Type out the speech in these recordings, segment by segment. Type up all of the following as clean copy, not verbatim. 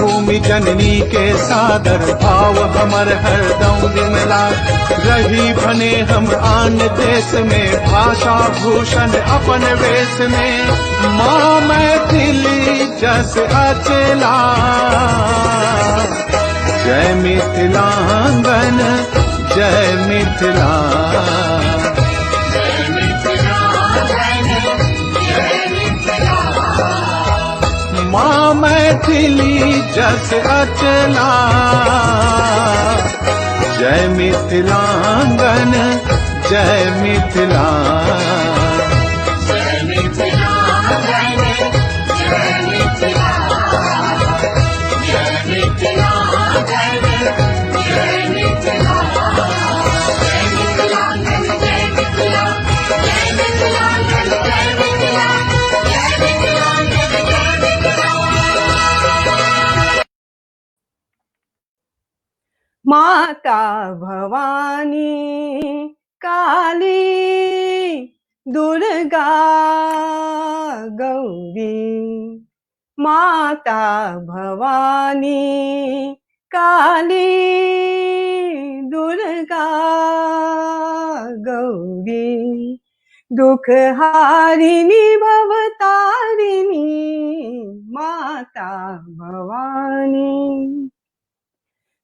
भूमि जननी के सादर भाव हमर हरदम विमला रही बने हम आन देश में भाषा भूषण अपन वेश में माँ मैथिली जस अचला जय मिथिलांगन जय मिथिला माँ मैथिली जस अचला जय मिथिलांगन जय मिथिला जय मिथिलांगन जय मिथिला जय मिथिलांगन जय मिथिला जय मिथिलांगन जय मिथिला जय मिथिलांगन जय मिथिला जय मिथिलांगन जय मिथिला। माता भवानी काली दुर्गा गौरी माता भवानी काली दुर्गा गौरी दुख हारिणी भवतारिणी माता भवानी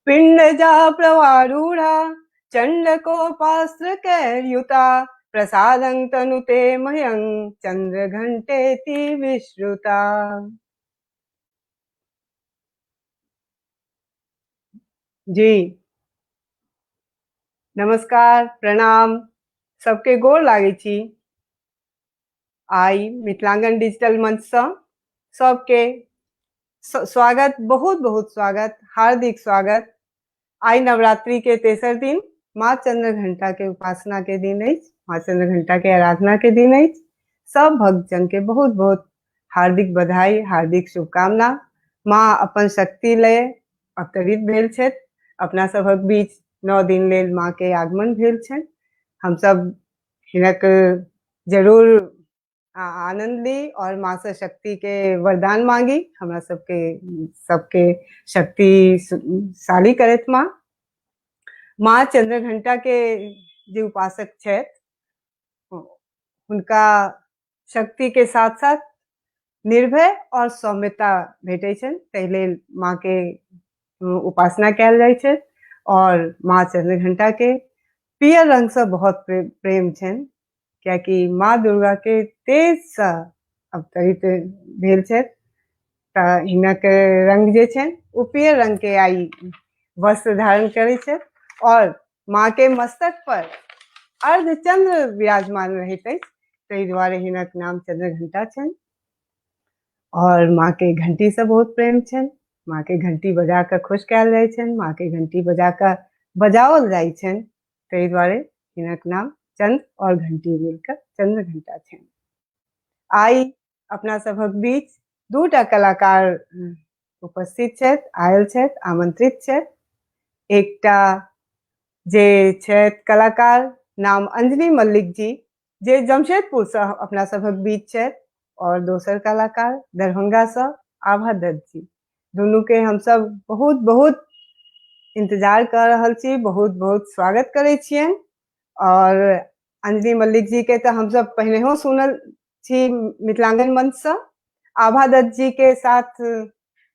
पिंडजा प्रवारूढ़ा चंडकोपास्त्र कैर्युता प्रसादं तनुते मह्यं चंद्र घंटेति विश्रुता। जी नमस्कार प्रणाम सबके गोर लागे छी। आई मिथिलांगन डिजिटल मंच से सबके स्वागत बहुत बहुत स्वागत हार्दिक स्वागत। आई नवरात्रि के तेसर दिन माँ चंद्र घंटा के उपासना के दिन है, माँ चंद्र घंटा के आराधना के दिन है। सब भक्तजन के बहुत बहुत हार्दिक बधाई हार्दिक शुभकामना। माँ अपन शक्ति ले अवतरित भेल छथि, अपना सभक बीच 9 दिन लेल माँ के आगमन भेल छनि। हम सब हिनक जरूर आनंद ली और माँ से शक्ति के वरदान मांगी, हमरा सबके शक्तिशाली करत माँ। माँ चंद्र घंटा के जे उपासक छथि उनका शक्ति के साथ साथ निर्भय और सौम्यता भेटे छनि, ताहि लेल माँ के उपासना कयल जाइ छै। और माँ चंद्र घंटा के पियर रंग से बहुत प्रेम छनि, कियाकि माँ दुर्गा के तेज से अवतरित भेल छथि। तऽ हिनक रंग जे छनि ओ पियर रंग के आई वस्त्र धारण करै छथि और माँ के मस्तक पर अर्धचंद्र विराजमान रहैत अछि, ताहि दुआरे हिनक नाम चंद्र घंटा छनि। और माँ के घंटी से बहुत प्रेम छनि, माँ के घंटी बजा कर खुश कयल जाइ छनि, माँ के घंटी बजा कर बजाओल जाइ छनि, ताहि दुआरे हिनक नाम चंद्र और घंटी मिलकर चंद्र घंटा छनि। आई अपना सभक बीच 2टा कलाकार उपस्थित छथि, आयल छथि, आमंत्रित छथि। एकटा जे छथि कलाकार नाम अंजनी मल्लिक जी जे जमशेदपुर से अपना सभक बीच छथि, और दोसर कलाकार दरभंगा से आभा दत्त जी। दुनू के हम सब बहुत बहुत इंतजार कर रहल छी, बहुत बहुत स्वागत करे छियनि। और अंजनी मल्लिक जी के तो हम सब पहले सुनल छी मिथिलांगन मंच से। आभा दत्त जी के साथ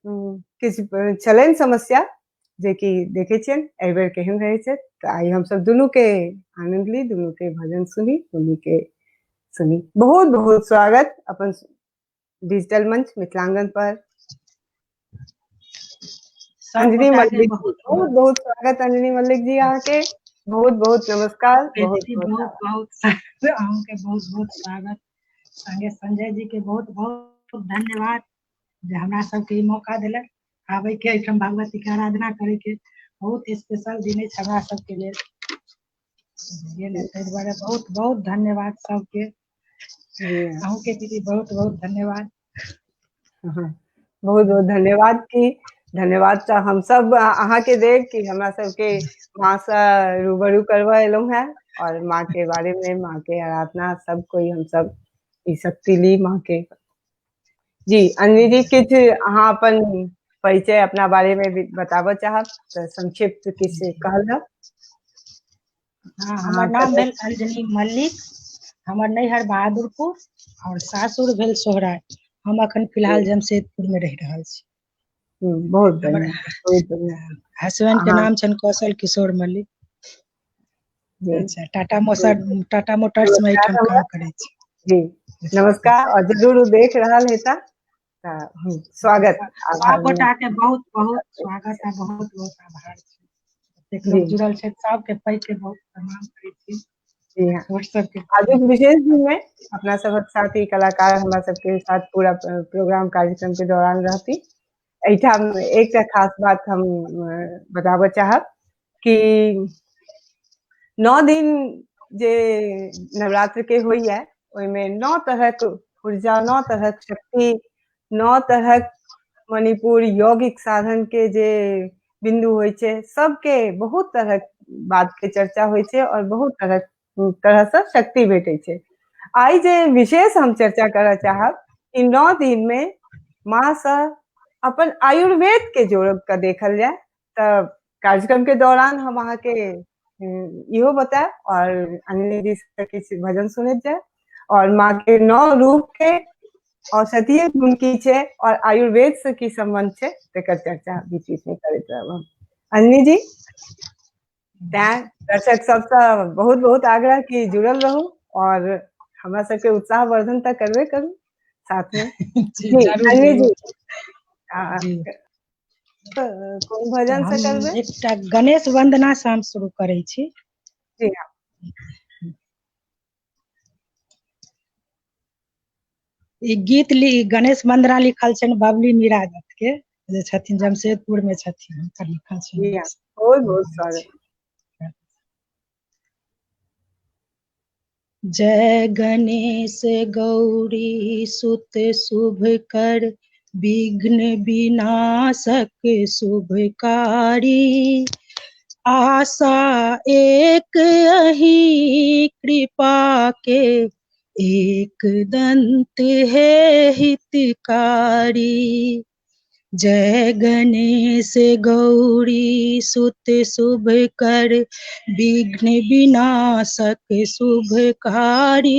किछु छलनि समस्या जे कि देखे छियनि एहि बेर केहन रहे छै। तो आई हम सब दुनू के आनंद ली, दुनू के भजन सुनी, दुनू के सुनी। बहुत बहुत स्वागत अपन डिजिटल मंच मिथिलांगन पर अंजनी मल्लिक। बहुत बहुत स्वागत अंजनी मल्लिक जी, अहाँ के बहुत बहुत नमस्कार। बहुत बहुत स्वागत। संगे संजय जी के बहुत बहुत धन्यवाद जे हमरा सबके मौका दिलक आबे के एठम भगवती के आराधना करे के। बहुत स्पेशल दिन है हमरा सबके लिए, ताहि दुआरे बहुत बहुत धन्यवाद सबके। अहूँ के दीदी बहुत बहुत धन्यवाद। बहुत बहुत धन्यवाद की धन्यवाद तो हम सब अहाँ के देख कि हमरा सबके माँ से रूबरू करवा एलहुं है, और माँ के बारे में माँ के आराधना सब कोई हम सब ई शक्ति ली माँ के। जी अंजनी जी किछ अहाँ अपन परिचय अपना बारे में भी बताबो चाहब तो संक्षिप्त किछ कहल जाओ। हाँ, हमर नाम भेल अंजनी मल्लिक, हमर नैहर बहादुरपुर और सासुर भेल सोहराय। हम अखन फिलहाल जमशेदपुर में रह रहल छी। बहुत हमर बढ़िया, बहुत बढ़िया। हस्बैंड के हाँ, नाम छन कौशल किशोर मल्लिक। जी अच्छा, टाटा मोटर्स में नमस्कार एठाम हमरा, काम करे छी। जी नमस्कार और जरूर उ देख रहल हेता स्वागत आभार सब गोटा के बहुत बहुत स्वागत आ बहुत बहुत आभार छै। एक लोग जी जुड़ल छै, सबके पैघ के बहुत प्रणाम करै छी। जी हाँ। छोट सबके आज एक विशेष दिन में अपना सबक साथी कलाकार हमरा सबके साथ पूरा प्रोग्राम कार्यक्रम के दौरान रहती। एठाम एक खास बात हम बताबो चाहब कि 9 दिन जे नवरात्र के होइए ओहिमे 9 तरहक ऊर्जा, 9 तरहक शक्ति, 9 तरहक मणिपुर यौगिक साधन के जे बिंदु होइ छै, सबके बहुत तरहक बात के चर्चा होइ छै और बहुत तरह से शक्ति भेटै छै। आई जे विशेष हम चर्चा करऽ चाहब कि 9 दिन में माँ से अपन आयुर्वेद के जोड़ के देखल जाए तऽ कार्यक्रम के दौरान हम अहाँ के इहो बताएब और अंजनी जी से किछ भजन सुनैत जाए और माँ के 9 रूप के औषधीय गुण की छै और आयुर्वेद से की संबंध छै तेकर चर्चा बीच बीच में करैत रहब हम। अंजनी जी तैं दर्शक सबसे बहुत बहुत आग्रह कि जुड़ल रहू और हमरा सबके उत्साह वर्धन तक करबे करू साथ में। जी, जी जरूर अंजनी जी जरूर जी। कोन तो भजन से हम करबै? एकटा गणेश वंदना से हम शुरू करै छी। जी हाँ। ई गीत गणेश वंदना लिखल छनि बबली मीरा दत्त के, जे छथिन जमशेदपुर में छथिन, हुनकर लिखल जी हाँ, छनि। बहुत बहुत स्वागत। जय गणेश गौरी सुत शुभ कर, विघ्न विनाशक शुभकारी। आशा एक अही कृपा के, एक दंत है हितकारी। जय गणेश गौरी सुत शुभ कर, विघ्न विनाशक शुभकारी।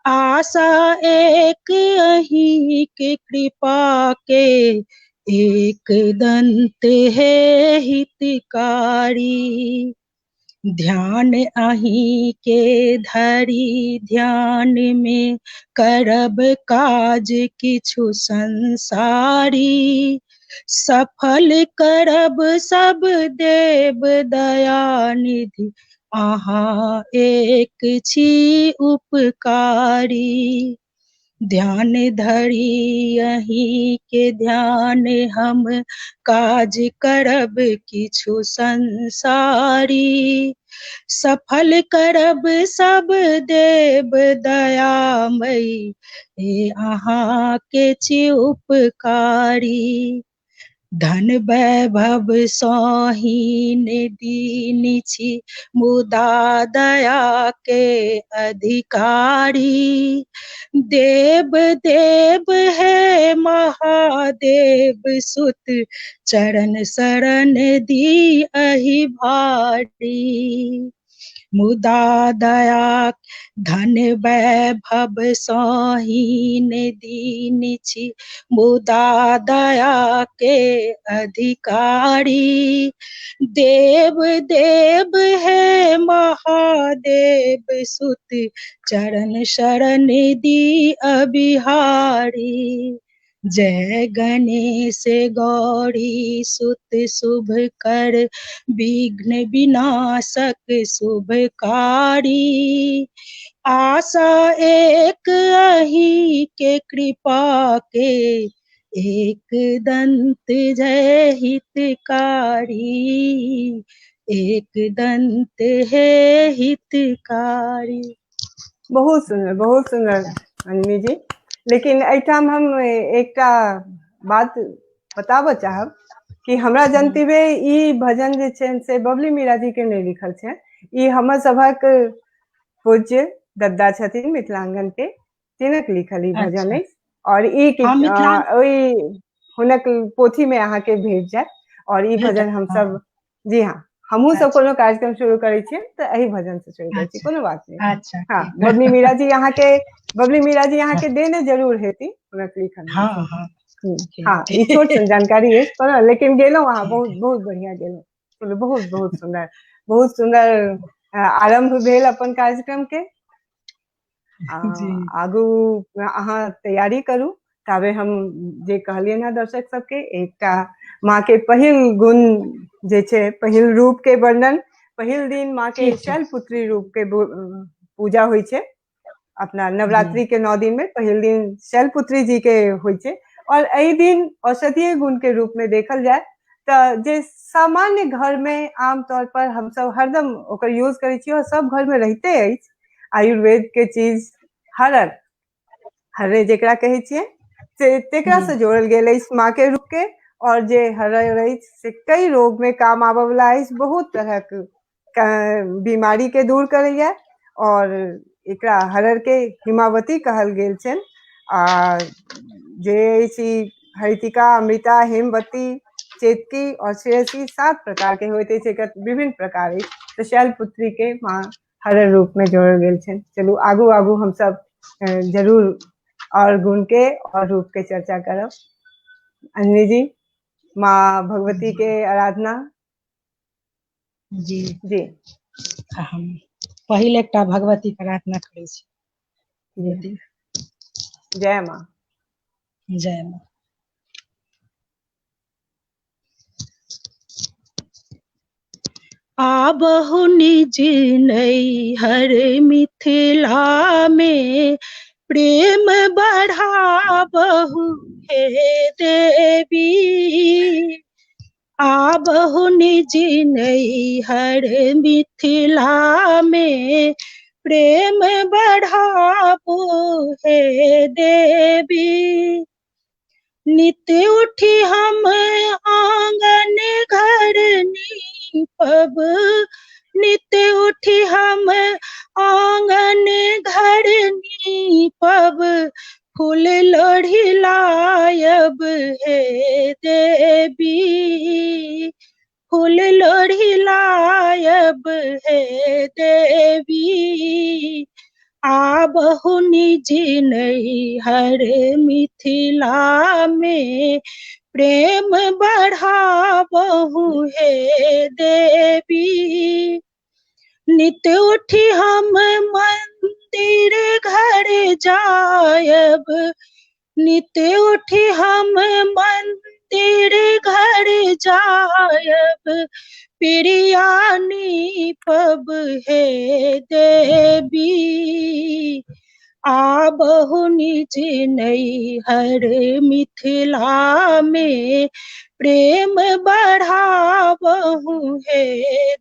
आशा एक अही के कृपा के, एक दंत है हितकारी। ध्यान अही के धरी ध्यान में, करब काज किछु संसारी। सफल करब सब देव दया निधि, अहाँ एक छी उपकारी। ध्यान धरी अही के ध्यान हम, काज करब किछु संसारी। सफल करब सब देव दयामयी, हे अहाँ के छी उपकारी। धन वैभव सँ हीन दीन छी, मुदा दया के अधिकारी। देव देव है महादेव सुत, चरण शरण दी अहि भारी। मुदा दया धन वैभव सँ हीन दीन छी, मुदा दया के अधिकारी। देव देव है महादेव सुत, चरण शरण दी अबिहारी। जय गणेश गौरी सुत शुभ कर, विघ्न विनाशक शुभकारी। आशा एक अही के कृपा के, एक दंत जय हितकारी। एक दंत है हितकारी। बहुत सुंदर अंजनी जी। लेकिन एठाम हम एकटा बात बताबऽ चाहब कि हमरा जनतिबे ई भजन जे छै से बबली मीरा जी के नहीं लिखल छै, ई हमर सभक पूज्य दद्दा छथिन मिथिलांगन के, तिनक लिखल ई भजन अच्छा। अछि। और ई हम मिथिलांचल हुनक पोथी में अहाँ के भेट जाए और ई भजन हम सब जी हाँ हमहू सब अच्छा। कोनो कार्यक्रम शुरू करे छियै तो एही भजन से शुरू करे छी अच्छा कोनो बात नहीं। अच्छा हाँ ठीक बा। बबली मीरा जी यहाँ के देने जरूर हेती हुनक लिखन में हाँ से। हाँ ठीक हाँ ई छोट सन जानकारी है पर लेकिन गेलो वहाँ बहुत ठीक बहुत बढ़िया गेलो बहुत बहुत सुंदर आरंभ भेल अपन कार्यक्रम के जी आगू अहाँ तैयारी करू ताबे हम जे कहलिए ना दर्शक सबके एकटा माँ के पहिल गुण जे छे पहिल रूप के वर्णन पहिल दिन माँ के ठीक छै शैलपुत्री रूप के पूजा होय छे अपना नवरात्रि के 9 दिन में पहिल दिन शैलपुत्री जी के होय छे और एहि दिन औषधीय गुण के रूप में देखल जाए तो जे सामान्य घर में आमतौर पर हम सब हरदम ओकर यूज करे छी और सब घर में रहते है आयुर्वेद के चीज हरर हर्रे जेकरा कहे छिए से तेकरा से जोड़ल गेल है माँ के रूप के और जे हर्रे रही से कई रोग में काम आवे वाला है बहुत तरह के बीमारी के दूर करैया और एकरा हरर के हिमावती कहल गेल छन आ जे सी हरितिका अमृता हेमवती चेतकी और श्रेयसी 7 प्रकार के होते छे विभिन्न प्रकार तो शैलपुत्री के माँ हरर रूप में जोड़ल गेल छन। चलू आगू आगू हम सब जरूर और गुण के और रूप के चर्चा करब। अंजलि जी माँ भगवती के आराधना जी जी हम पहिल एकटा भगवती के आराधना करै छी। जी जय माँ जय माँ। आबहु निज नैहर मिथिला में प्रेम बढ़ाबहु हे देवी आबहु निज नैहर मिथिला में प्रेम बढ़ाबो हे देवी नित्य उठी हम आंगन घर नीपब नित्य उठी हम आंगन घर नीपब फूल लोढ़ी लायब हे देवी फूल लोढ़ी लायब हे देवी आबहु निज नैहर मिथिला में प्रेम बढ़ाबहु हे देवी नित्य उठी हम मंदिर घर जायब नित्य उठी हम मंदिर घर जायब प्रियानी पब हे देवी आबहु निज नैहर मिथिला में प्रेम बढ़ाबहु हे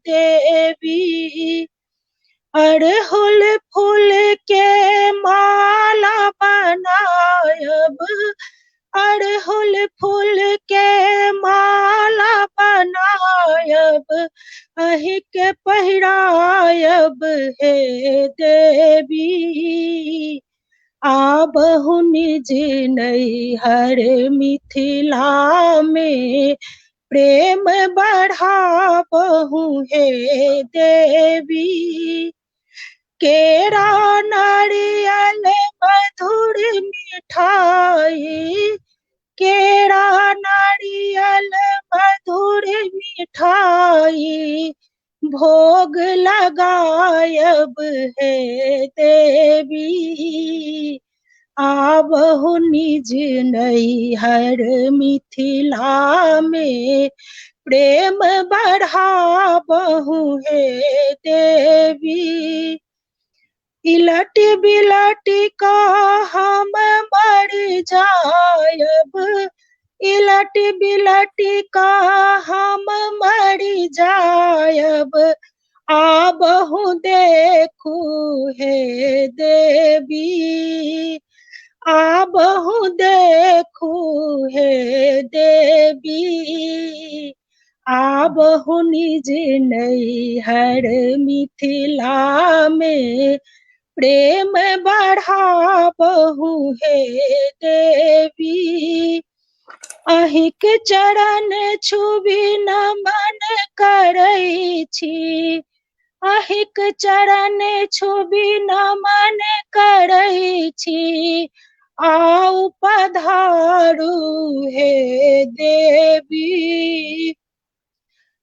देवी अड़हुल फूल के माला बनायब अड़हुल फूल के माला बनायब अहि के पहिरायब हे देवी आबहु निज नैहर मिथिला में प्रेम बढ़ाबहु हे देवी केरा नारियल मधुर मिठाई केरा नारियल मधुर मिठाई भोग लगायब हे देवी आबहु निज नैहर मिथिला में प्रेम बढ़ाबहु हे देवी इलट बिलट का हम मर जायब इलट बिलट का हम मर जायब आबहु देखू हे देवी आबहु देखू हे देवी आबहु निज नैहर मिथिला में प्रेम बढ़ाबहु हे देवी अहिक चरण छुबी नमन करै छी, अहिक चरण छुबी नमन करै छी, आउ पधारू हे देवी,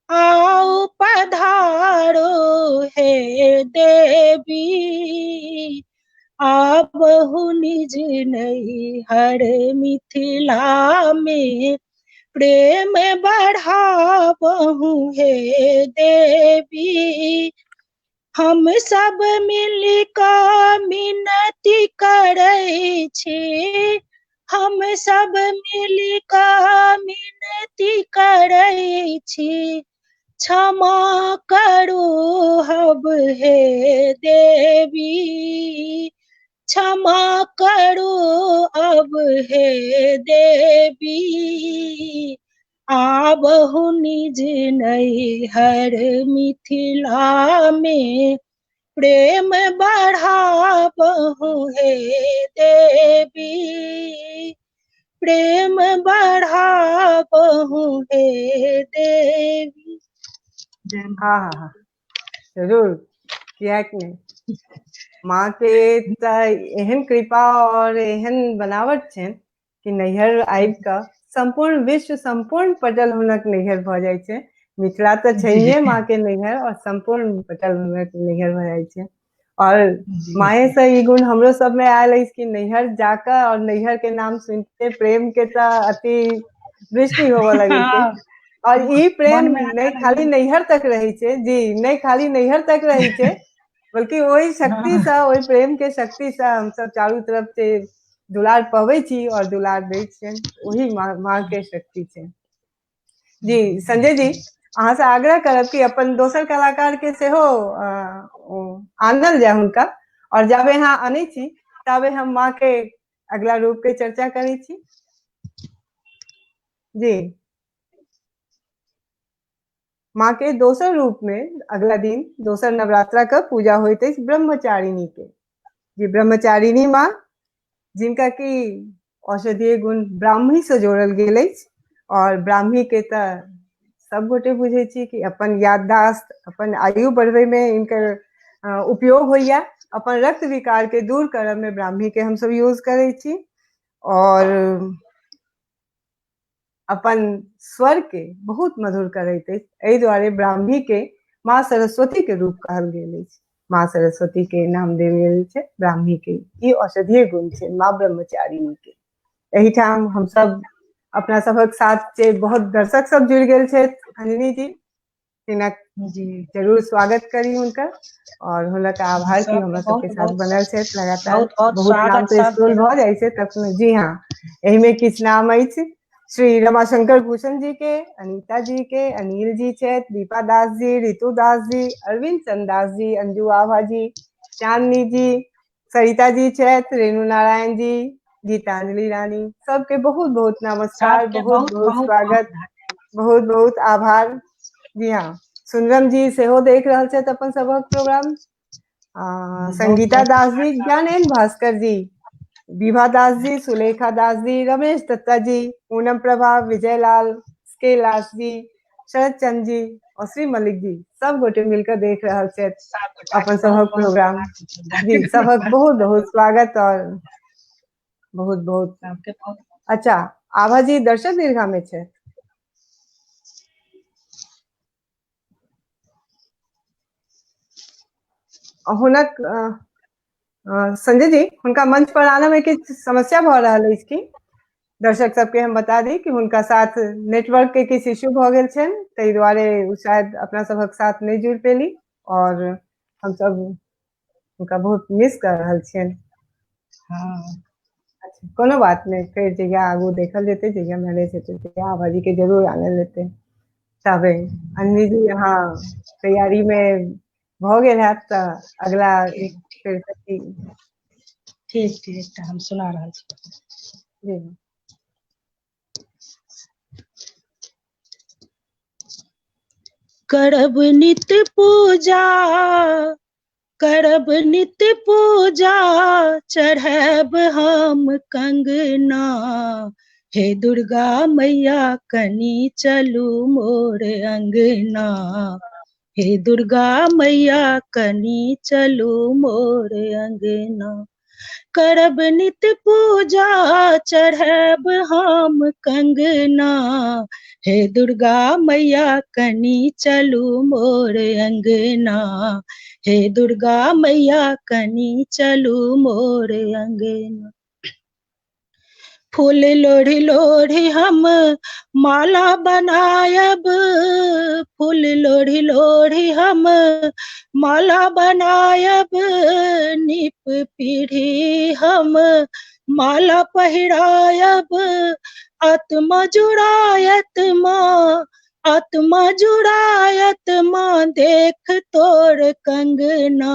आओ पधारो हे देवी, आबहु निज नैहर मिथिला में, प्रेम बढ़ाबहु हे देवी, हम सब मिल कऽ मिनती करै छी, हम सब मिल कऽ मिनती करै छी, क्षमा करू हब हे देवी, क्षमा करू अब हे देवी, आबहु निज नैहर मिथिला में, प्रेम बढ़ाबहु हे देवी, प्रेम बढ़ाबहु हे देवी। हाँ हाँ हाँ जरूर, किया कि नहीं। माँ के एहन कृपा और एहन बनावट छनि कि नैहर आबि कऽ संपूर्ण विश्व संपूर्ण पटल हुनक नैहर भऽ जाइ छै। मिथिला तऽ छैहे माँ के नैहर, और संपूर्ण पटल हुनक नैहर भऽ जाइ छै। और माए से ई गुण हमरो सब में आयल अछि कि नैहर जाकर और नैहर के नाम सुनते प्रेम के अति वृष्टि होबऽ लगे छै। और ई प्रेम नहीं खाली नैहर तक रहे छै जी, नहीं खाली नैहर तक रहे छै, बल्कि वही शक्ति से, वही प्रेम के शक्ति से हम सब चारू तरफ से दुलार पबै छी और दुलार दै छियनि, वही माँ के शक्ति छै। जी संजय जी, अहाँ से आग्रह करब कि अपन दोसर कलाकार के सेहो आनल जाय हुनका, और जाबे अहाँ आनै छी ताबे हम माँ के अगला रूप के चर्चा करै छी। जी माँ के दोसर रूप में अगला दिन दोसर नवरात्रा का पूजा होइत अछि ब्रह्मचारिणी के। जी ब्रह्मचारिणी माँ, जिनका की औषधीय गुण ब्राह्मी से जोड़ल गेल अछि, और ब्राह्मी के सब गोटे बुझे छी कि अपन याददाश्त, अपन आयु बढ़वे में इनकर उपयोग होइया, अपन रक्त विकार के दूर करब में ब्राह्मी के हम सब यूज करे छी, और अपन स्वर के बहुत मधुर करैत अछि। एहि दुआरे ब्राह्मी के माँ सरस्वती के रूप कहल गेल अछि। माँ सरस्वती के नाम देल गेल छै ब्राह्मी के। ई औषधीय गुण छै माँ ब्रह्मचारिणी के। एही ठाम हम सब अपना सबक साथ जे बहुत दर्शक सब जुड़ गेल छै, अंजनी जी तिनक जरूर स्वागत करी हुनकर, और हुनक आभार की हमरा सबके साथ बनल छै लगातार। बहुत नाम तो स्क्रॉल भ जाइ छै तखन। जी हाँ, एही में किछ नाम अछि श्री रमाशंकर भूषण जी के, अनीता जी के, अनिल जी छथि, दीपा दास जी, रितु दास जी, अरविंद चंद दास जी, अंजू आभा जी, चांदनी जी, सरिता जी छथि, रेणु नारायण जी, गीतांजलि रानी, सबके बहुत बहुत नमस्कार, बहुत बहुत स्वागत, बहुत बहुत आभार। जी हाँ, सुंदरम जी सेहो देख रहल छथि अपन सबक प्रोग्राम, संगीता दास जी, ज्ञानेन भास्कर जी, विभा दास जी, सुलेखा दास जी, रमेश दत्ता जी, पूनम प्रभा, विजय लाल, कैलाश जी, शरद चंद जी और श्री मलिक जी, सब गोटे मिलकर देख रहा छथि अपन सबक प्रोग्राम। जी सबक बहुत बहुत स्वागत और बहुत बहुत अच्छा। आभा जी दर्शक दीर्घा में छे। हुनक संजय जी हुनका मंच पर आने में किछ समस्या भ रहल अछि कि दर्शक सबके हम बता दी कि हुनका साथ नेटवर्क के किछ इश्यू भ गेल छनि, ताहि दुआरे शायद अपना सबक साथ नहीं जुड़ पेली, और हम सब उनका बहुत मिस कर रहल छियनि। अच्छा कोनो बात नहीं, फिर जगह आगू देखल जेते, जगह मैनेज हेते जगह आभा जी के जरूर आनल जेते। तबे अन्वी जी यहाँ तैयारी में भ गेल हैत त अगला फिर ठीक ठीक हम सुना रहल छी। जी करब नित्य पूजा, करब नित्य पूजा, चढ़ब हम कंगना, हे दुर्गा मैया कनी चलू मोर अंगना, हे दुर्गा मैया कनी चलू मोर अंगना। करब नित पूजा चढ़ब हम कंगना, हे दुर्गा मैया कनी चलू मोर अंगना, हे दुर्गा मैया कनी चलू मोर अंगना। फूल लोढ़ी लोढ़ी हम माला बनायब, फूल लोढ़ी लोढ़ी हम माला बनायब, नीप पीढ़ी हम माला पहिरायब, आत्मा जुड़ायत माँ, आत्मा जुड़ायत माँ देख तोर कंगना,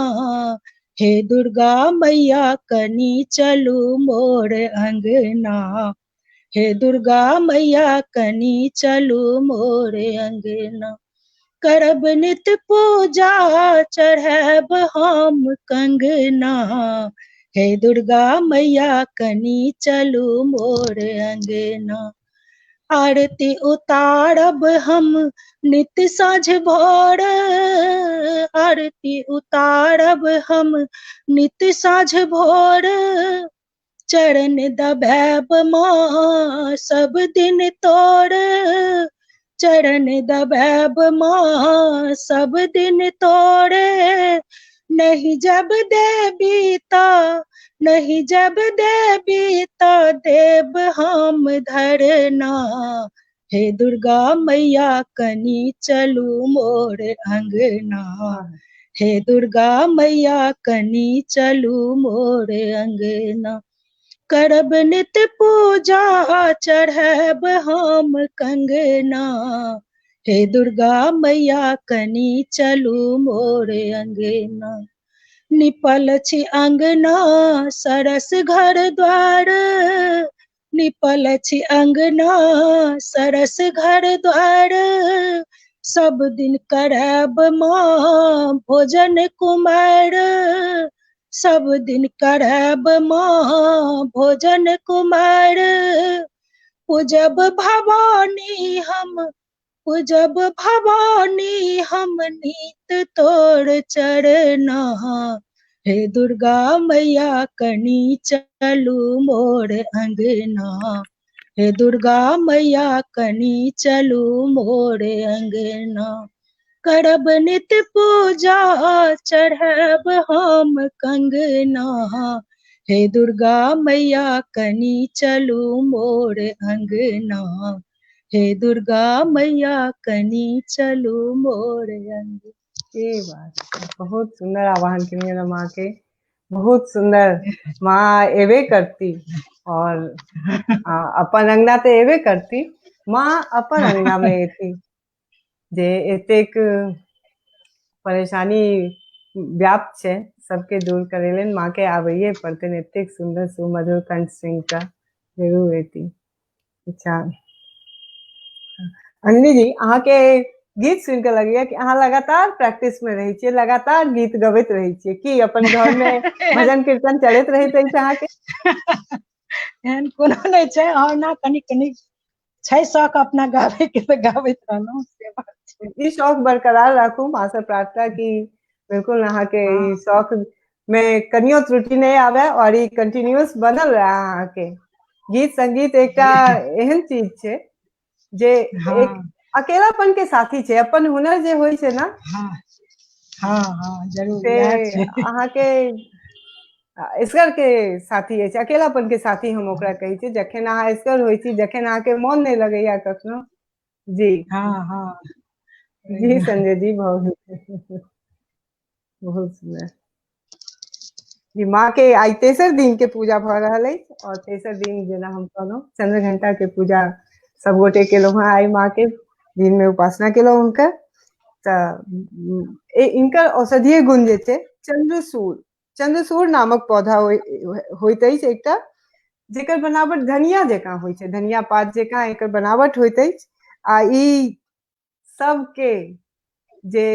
हे दुर्गा मैया कनी चलू मोर अंगना, हे दुर्गा मैया कनी चलू मोर अंगना। करब नित पूजा चढ़ब हम कंगना, हे दुर्गा मैया कनी चलू मोर अंगना। आरती उतारब हम नित साँझ भोर, आरती उतारब हम नित साँझ भोर, चरण दबैब माँ सब दिन तोर, चरण दबैब माँ सब दिन तोरे। नहीं जब देवी ता, नहीं जब देवी ता देव हम धरना, हे दुर्गा मैया कनी चलू मोर अंगना, हे दुर्गा मैया कनी चलू मोर अंगना। करब नित पूजा चढ़ब हम कंगना, हे दुर्गा मैया कनी चलू मोर अंगना। निपल छी अंगना सरस घर द्वार, निपल छी अंगना सरस घर द्वार, सब दिन करब माँ भोजन कुमार, सब दिन करब माँ भोजन कुमार। पूजब भवानी हम, पूजब भवानी हम नीत तोर चरना, हे दुर्गा मैया कनी चलू मोर अंगना, हे दुर्गा मैया कनी चलू मोर अंगना। करब नित पूजा चढ़ब हम कंगना, हे दुर्गा मैया कनी चलू मोर अंगना, हे दुर्गा मैया कनी चलू मोर अंगना। ये बात बहुत सुंदर आवाहन की माँ के, बहुत सुंदर। माँ एवे करती और अपन अंगना ते एवे करती, माँ अपन अंगना में एती जे एतेक परेशानी व्याप्त छे सबके दूर करेलन, माँ के आबैये पड़ते एतेक सुंदर सुमधुर कंठ सिंह का जरूर एती। अच्छा अंजलि जी, अहाँ के गीत सुन के लगैया कि अहाँ लगातार प्रैक्टिस में रही छे, लगातार गीत गबैत रही छे कि अपन घर में भजन कीर्तन चलत रही छै अहाँ के? एहन कोनो नहीं छै, और ना कनी कनी छै शौक अपना गावे के तो गावैत रहलहुं, से बात छै। ई शौक बरकरार राखू, माँ से प्रार्थना की बिल्कुल अहाँ के ई शौक में कनियो त्रुटि नहीं आवे और ई कंटिन्यूअस बनल रहे अहाँ के। गीत संगीत एकटा एहन चीज छे जे एक अकेलापन के साथी छे, अपन हुनर जे होय छे ना, हाँ जरूर से याद छै। अहाँ के ईश्वर के साथी है, अकेलापन के साथी हम ओकरा कही छे। जखन अहाँ ईश्वर होय छी, जखन अहाँ के मन नहीं लगैया कखनो जी। हाँ जी संजय जी, बहुत बहुत सुंदर जी। माँ के आई तेसर दिन के पूजा भ रहल है और तेसर दिन जेना हम कहलहुँ चंद्र घंटा के पूजा सब गोटे केलहुँ हैं। आई माँ के दिन में उपासना केलहुँ हुनकर, इनकर औषधीय गुण जे छै चंद्रसूर, चंद्रसूर नामक पौधा होइत अछि एकटा, जेकर बनावट धनिया जकाँ होइ छै, धनिया पात जकाँ एकर बनावट होइत अछि। आ ई सबके जे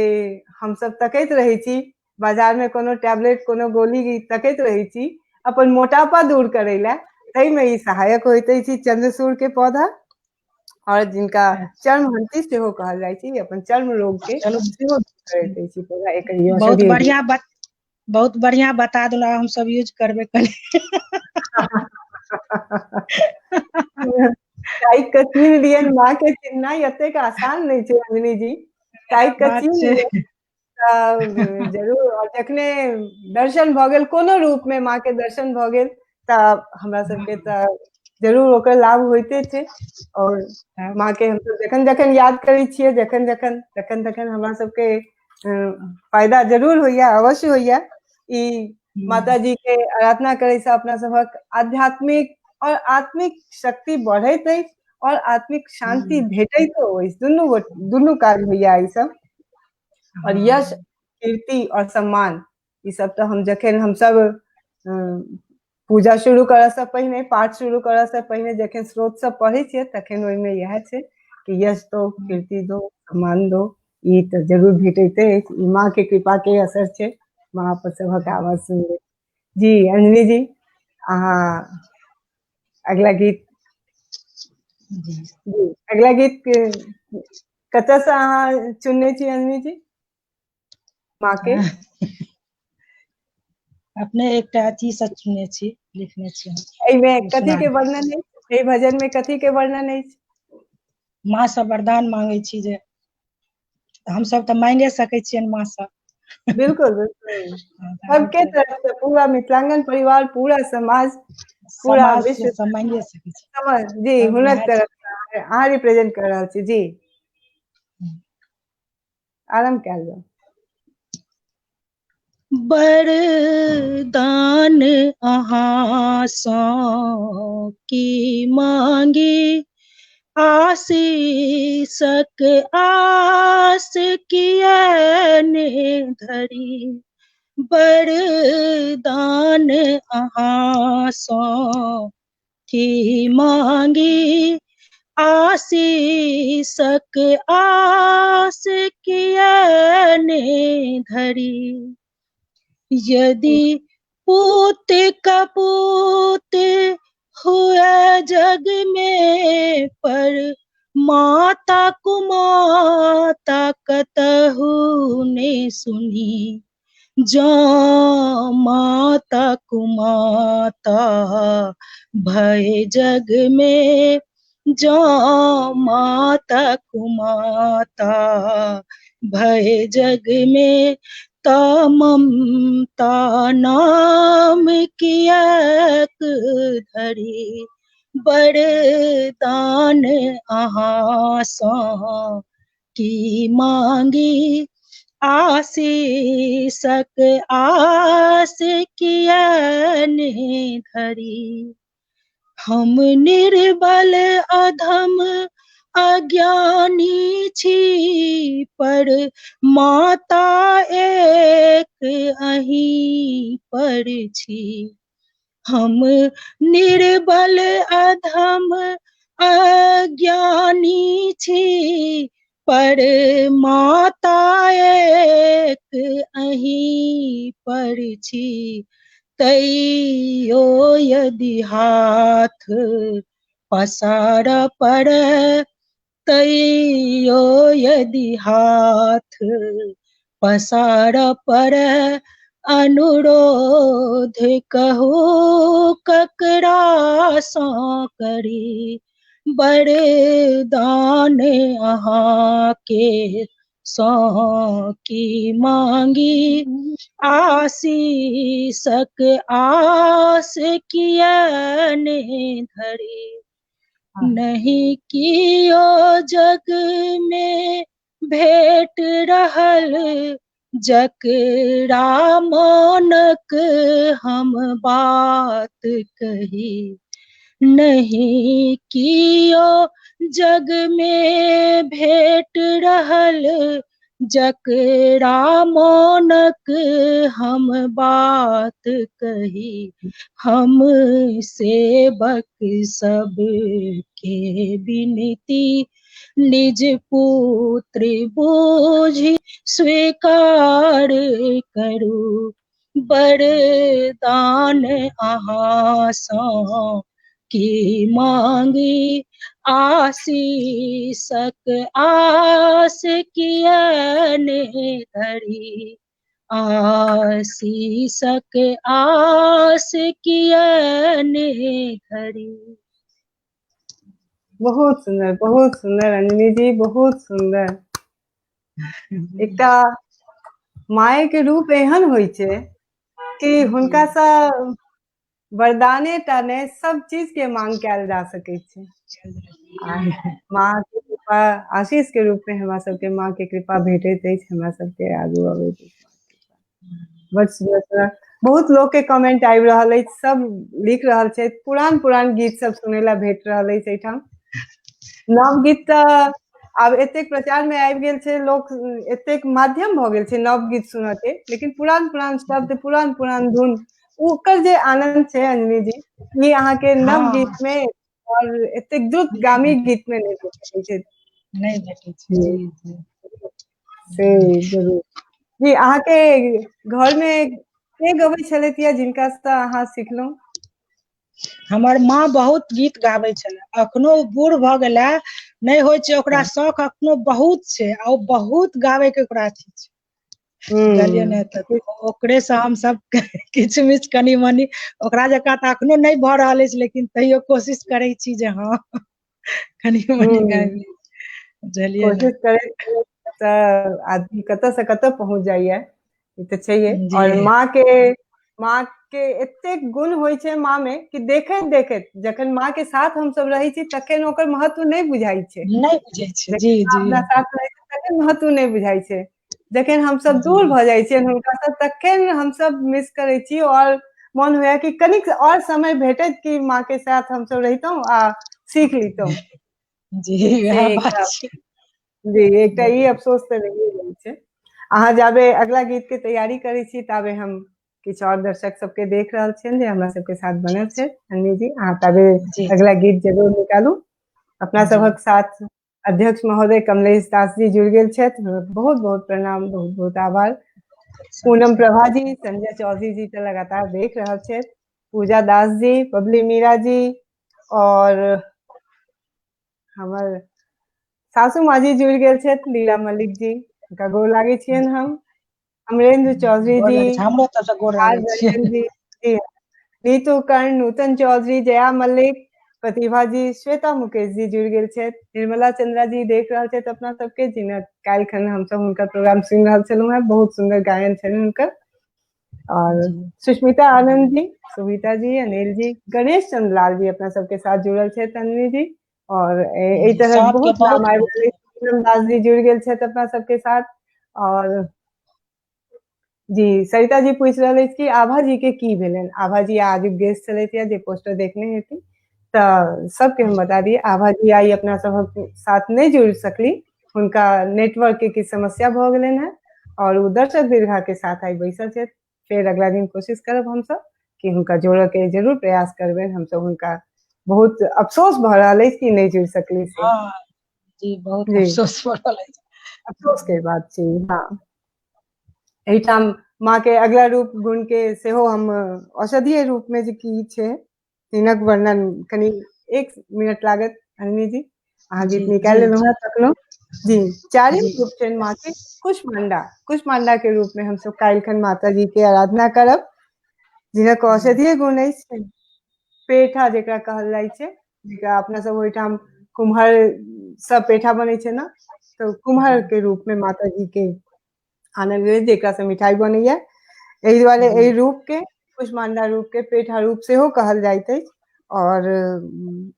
हम सब तकैत रही छी बाजार में कोनो टैबलेट कोनो गोली तकैत रही छी अपन मोटापा दूर करे ला, तई में ई सहायक होते छी चंद्रसूर के पौधा और जिनका चर्महंती सेहो कहल जाइ छै, अपन चर्म रोग के चलो सेहो दूर करैत अछि पौधा, एकर ई बहुत औषधीय बढ़िया बहुत बढ़िया बता देला, हम सब यूज करबे कनी। टाइक के चीन दियन माँ के चिन्हनाइ एतेक आसान नहीं छै अंजनी जी, टाइक के बात चीन छै। लियन तऽ जरूर, और जखने दर्शन भऽ गेल कोनो रूप में माँ के दर्शन भऽ गेल तऽ हमरा सबके तऽ जरूर ओकर लाभ होइते छै। और माँ के हम जखन जखन याद करै छियै, जखन जखन तखन तखन हमरा सबके फायदा जरूर होइया, अवश्य होइया। ई माता जी के आराधना करे से अपना सबक आध्यात्मिक और आत्मिक शक्ति बढ़ैत अछि और आत्मिक शांति भेटैतो अछि, दुनू काज होइया ई सब। और यश, कीर्ति और सम्मान ई सब तो हम जखन हम सब पूजा शुरू करऽ से पहिने, पाठ शुरू करऽ से पहिने जखन स्रोत सब पढ़ै छियै तखन ओहिमे इएह छै कि यश दो, कीर्ति दो, सम्मान दो, ई तऽ जरूर भेटैते अछि। ई माँ के कृपा के असर छै, माँ पर सभक आवाज सुन ले। जी अंजनी जी, अहाँ अगला गीत जी अगला गीत कतऽ से अहाँ चुनने छी अंजनी जी माँ के? अपने एकटा अथी से चुनने छी, लिखने छी। एहिमे कथी के वर्णन है, एहि भजन में कथी के वर्णन है? माँ से वरदान मांगे छी जे हम सब तो मांगे सकै छियनि माँ से। बिल्कुल बिल्कुल, सबके तरफ से, पूरा मिथिलांगन परिवार, पूरा समाज, पूरा समाज विश्व से मांगे सकै छी। समझ जी, हुनक तरफ से अहाँ रिप्रेजेंट कर रहल छी जी, आरंभ कयल जाउ। वरदान अहाँ सँ की मांगी, आशीषक आस कियने धरी। वरदान अहाँ सँ की मांगी, आशीषक आस कियने धरी। यदि पूत कपूत हुए जग में, पर माता कुमाता कतहु ने सुनी। जो माता कुमाता भय जग में, जो माता कुमाता भय जग में, ता ममता नाम कियक धरी। वरदान अहाँ सँ की मांगी, आशीषक आस कियने धरी। हम निर्बल अधम अज्ञानी छी, पर माता एक अहीं पर छी। हम निर्बल अधम अज्ञानी छी, पर माता एक अहीं पर छी। तैयो यदि हाथ पसार पड़े, तैयो यदि हाथ पसार पड़े, अनुरोध कहू ककरा सँ करी। वरदान अहाँ के सँ की मांगी, आशीषक आस कियने धरी। नहीं कियो जग में भेट रहल, जकरा मानक हम बात कही। नहीं कियो जग में भेट रहल, जकरा मानक हम बात कही। हम सेवक सब के विनती, निज पुत्र बूझि स्वीकार करू। वरदान अहाँ सँ की मांगी आशीषक आस कियने धरी आशीषक आस कियने धरी। बहुत सुंदर अंजनी जी, बहुत सुंदर। एकटा माय के रूप एहन होइ छै कि हुनका सा वरदाने टा ने सब चीज के मांग कैल जा सकै छै। आ माँ के कृपा आशीष के रूप में हमरा सबके माँ के कृपा भेटैत अछि, हमरा सबके आगू अबैत अछि। बड़ सुंदर। बहुत लोग के कमेंट आबि रहल अछि, सब लिख रहल छै, पुरान गीत सब सुनै ला भेट रहल अछि एहिठाम। नव गीत तऽ आब एतेक प्रचार में आबि गेल छै, लोक एतेक माध्यम भऽ गेल छै नव गीत सुनऽ के, लेकिन पुरान शब्द, पुरान धुन, ओकर जे आनंद छै अंजनी जी, ई अहाँके नव गीत में और एतेक द्रुतगामी गीत में नहीं भेटै छै। नहीं भेटै छै। जी जी से जरूर। जी, अहाँके घर में के गबै छलथि या जिनका से अहाँ सिखलहुँ? हमर माँ बहुत गीत गाबै छलै, अखनो बूढ़ भऽ गेला, नहीं होइ छै ओकरा शौक, अखनो बहुत छै, आ बहुत गाबै के ओकरा अथी छै। बुझलियै ने, तऽ ओकरे से हम सब किछ मिछ कनी मनी, ओकरा जकाँ तऽ अखनो नहीं भऽ रहल अछि, लेकिन तैयो कोशिश करै छी जे हाँ कनी मनी गाबी। बुझलियै ने। कोशिश करे तऽ आदमी कतऽ से कतऽ पहुंच जाइया, ई तऽ छैहे। जी और माँ के एतेक गुण होइ छै माँ में कि देखैत देखैत जखन माँ के साथ हम सब रहै छी तखन ओकर महत्व नहीं बुझाइ छै। नहीं बुझै छै। जी जखन माँ जी अपना साथ रहै छै तखन महत्व नहीं बुझाइ छै, जखन हम सब जी दूर भऽ जाइ छियै हुनका से तखन हम सब मिस करै छी, और मन होइया कि कनिक और समय भेटैत कि माँ के साथ हम सब रहितौं आ सीख लितौं। जी से वएह बात एकटा छै। जी, एकटा ई अफसोस तऽ रहिए जाइ छै। अहाँ जाबे अगला गीत के तैयारी करै छी ताबे हम किछु और दर्शक सबके देख रहल छियनि जे हमरा सबके साथ बनल छै। अन्नी जी, अहाँ ताबे जी अगला गीत जरूर निकालू। अपना जी सभक साथ अध्यक्ष महोदय कमलेश दास जी जुड़ गेल छथि, बहुत बहुत प्रणाम, बहुत बहुत आभार। पूनम प्रभा जी, संजय चौधरी जी तो लगातार देख रहे छथि, पूजा दास जी, बबली मीरा जी, और हमर सासू माँ जी जुड़ गेल छथि, लीला मलिक जी, हुनका गोर लागै छियनि हम। अमरेंद्र चौधरी गोर जी, लागै छै, हमरो तरफ से गोर आर लागै छियै। रंजन जी, जी, नीतू कर्ण, नूतन चौधरी, जया मलिक, प्रतिभा जी, श्वेता मुकेश जी जुड़ गेल छथि, निर्मला चंद्रा जी देख रहल छथि अपना सबके, जिन्हें काल्हि खन हम सब हुनकर प्रोग्राम सुनि रहल छलहुँ हैं, बहुत सुंदर गायन छलनि हुनकर। और जी सुष्मिता आनंद जी, सुविता जी, अनिल जी, गणेश चंद्र लाल जी अपना सबके साथ जुड़ल छथि अन्नी जी, और एहि जी तरह सबके बहुत नाम आबि बहुत रहल अछि। पूनम दास जी जुड़ गेल छथि अपना सबके साथ। और जी, सरिता जी पूछ रहल अछि कि आभा जी के की भेलनि। आभा जी आज गेस्ट छलथि या जे पोस्टर देखने हेती, तऽ सबके हम बता दिए, आभा जी आई अपना सबक साथ नहीं जुड़ सकली, हुनका नेटवर्क के किछु समस्या भऽ गेलनि हैं, और ओ दर्शक दीर्घा के साथ आई बैसल छथि। फिर अगला दिन कोशिश करब हम सब कि हुनका जोड़ऽ के जरूर प्रयास करबनि। हम सब हुनका बहुत अफसोस भऽ रहल अछि कि नहीं जुड़ सकली से। हाँ जी, बहुत जी, अफसोस हो रहल अछि। अफसोस के बात छै। हाँ, एहिठाम माँ के अगला रूप गुण के सेहो हम औषधीय रूप में जे की छै तिनक वर्णन कनी 1 मिनट लागत अन्नी जी, अहाँ जी गीत निकालि जी लेलहुँ हैं तखनो। जी, चारिम जी रूप छनि माँ के कुष्मांडा के रूप में हम सब काल्हि खन माता जी के आराधना करब, जिनक औषधीय गुण अछि पेठा जेकरा कहल जाइ छै, जेकरा अपना सब ओहिठाम कुम्हर सब पेठा बनै छै ना, तो कुम्हर के रूप में माता जी के आनल गेल, जेकरा से मिठाई बनैया। एहि दुआरे जी एहि रूप के कुष्मांडा रूप के पेठा रूप सेहो कहल जाइत अछि, और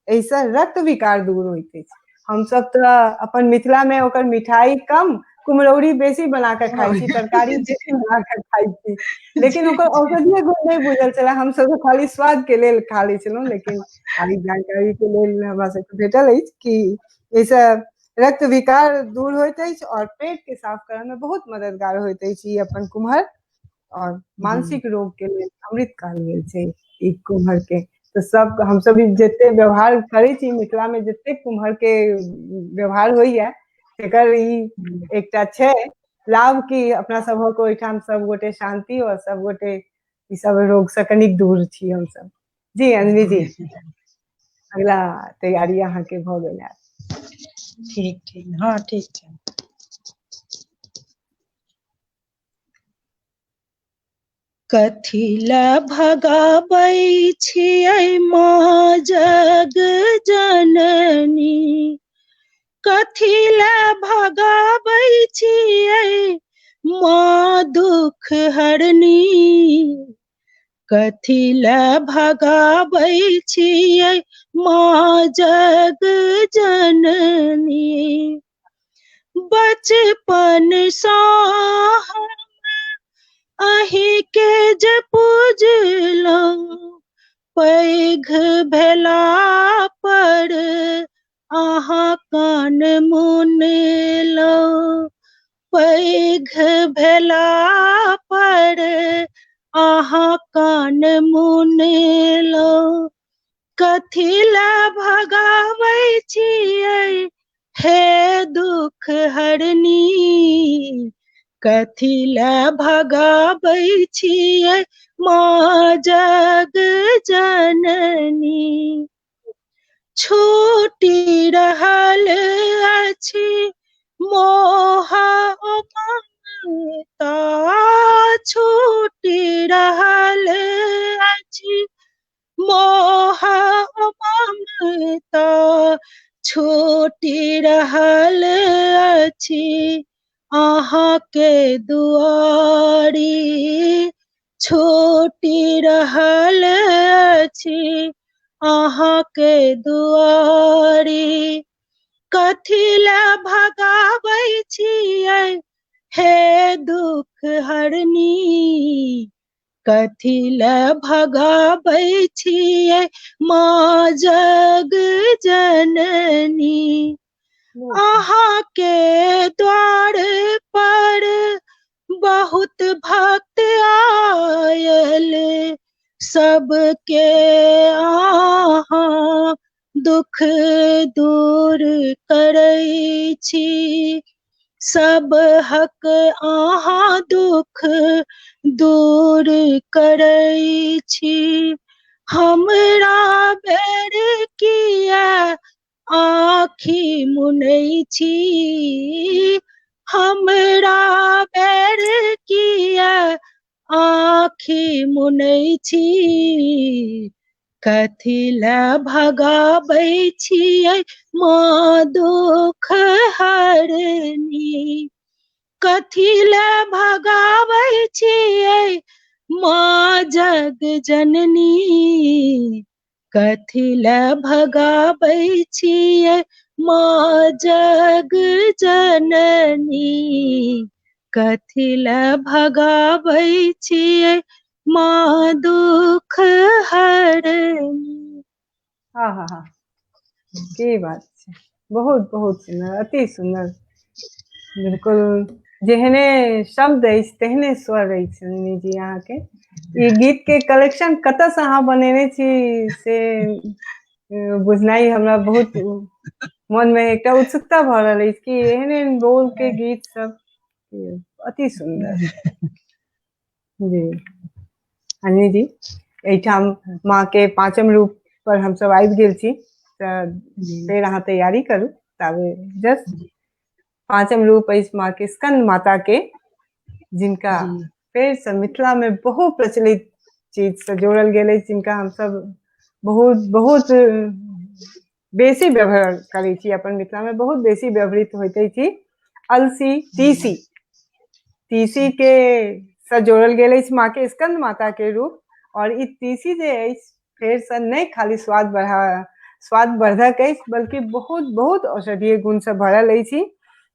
एहिसँ रक्त विकार दूर होइत अछि। हम सब तऽ अपन मिथिला में ओकर मिठाई कम, कुम्हरौरी बेसी बना के खाइ छी, तरकारी बेसी बना के खाइ छी, लेकिन ओकर जी औषधीय गुण नहीं बुझल छले। हम सब खाली स्वाद के लेल खा लै छलहुँ, लेकिन आई जानकारी के लेल हमरा सबके भेटल अछि कि एहिसँ रक्त विकार दूर होइत अछि और पेट के साफ करऽ में बहुत मददगार होइत अछि ई अपन कुम्हर, और जी मानसिक रोग के लेल अमृत कहल गेल छै ई कुम्हर के। तो सब हम सब जते व्यवहार करै छी मिथिला में, जते कुम्हर के व्यवहार होइया, तेकर ई एकटा छै लाभ की अपना सबक ओहिठाम सब गोटे शांति और सब गोटे ई सब रोग से कनिक दूर छी हम सब। जी अन्वी जी। अगला तैयारी अहाँ के भ गेल है। ठीक ठीक हाँ ठीक छै। कथी ला भगाबै छियै माँ जग जननी, कथी ला भगाबै छियै माँ दुख हरनी, कथी ला भगाबै छियै माँ जग जननी, बचपन सँ अहीं के जे पूजलहुँ, पैघ भेला पर अहाँ कान मुनलहुँ, पैघ भेला पर अहाँ कान मुनलहुँ, कथी ला भगाबै छियै हे दुख हरनी, कथी ला भगाबै छियै माँ जग जननी, छूटि रहल अछि मोह ममता, छूटि रहल अछि मोह ममता, छूटि रहल अछि अहाँ के दुआरी, छूटि रहल अछि अहाँ के दुआरी, कथी ला भगाबै छियै हे दुख हरनी, कथी ला भगाबै छियै माँ जग जननी, अहाँ के द्वार पर बहुत भक्त आयल, सबके अहाँ दुख दूर करै छी, सब हक अहाँ दुख दूर करै छी, हमरा बेर किया आँखि मुनै छी, हमरा बेर किया आँखि मुनै छी, कथी ला भगाबै छियै माँ दुख हरनी, कथी ला भगाबै छियै माँ जग जननी, कथी ला भगाबै छियै माँ जग जननी, कथी ला भगाबै छियै माँ दुख हरनी। हाँ हाँ हाँ की बात छै, बहुत बहुत सुंदर, अति सुंदर, बिल्कुल जेहने शब्द अछि तेहने स्वर अछि नंदिनी जी अहाँ के। ई गीत के कलेक्शन कतऽ से अहाँ बनेने छी से बुझनाइ हमरा बहुत मन में एकटा उत्सुकता भ रहल अछि कि एहन एहन बोल के गीत सब अति सुंदर। जी नंदिनी जी एहिठाम माँ के पाँचम रूप पर हम सब आबि गेल छी, फेर अहाँ तैयारी करू ताबे जस्ट पाँचम रूप अछि माँ के स्कंद माता के, जिनका फेर से मिथिला में बहुत प्रचलित चीज से जोड़ल गेल अछि, जिनका हम सब बहुत बहुत बेसी व्यवहार करै छी, अपन मिथिला में बहुत बेसी व्यवहृत होइत अछि अलसी तीसी, तीसी के से जोड़ल गेल अछि माँ के स्कंद माता के रूप, और ई तीसी जे अछि फेर से नहीं खाली स्वाद वर्धक अछि बल्कि बहुत बहुत औषधीय गुण से भरल अछि,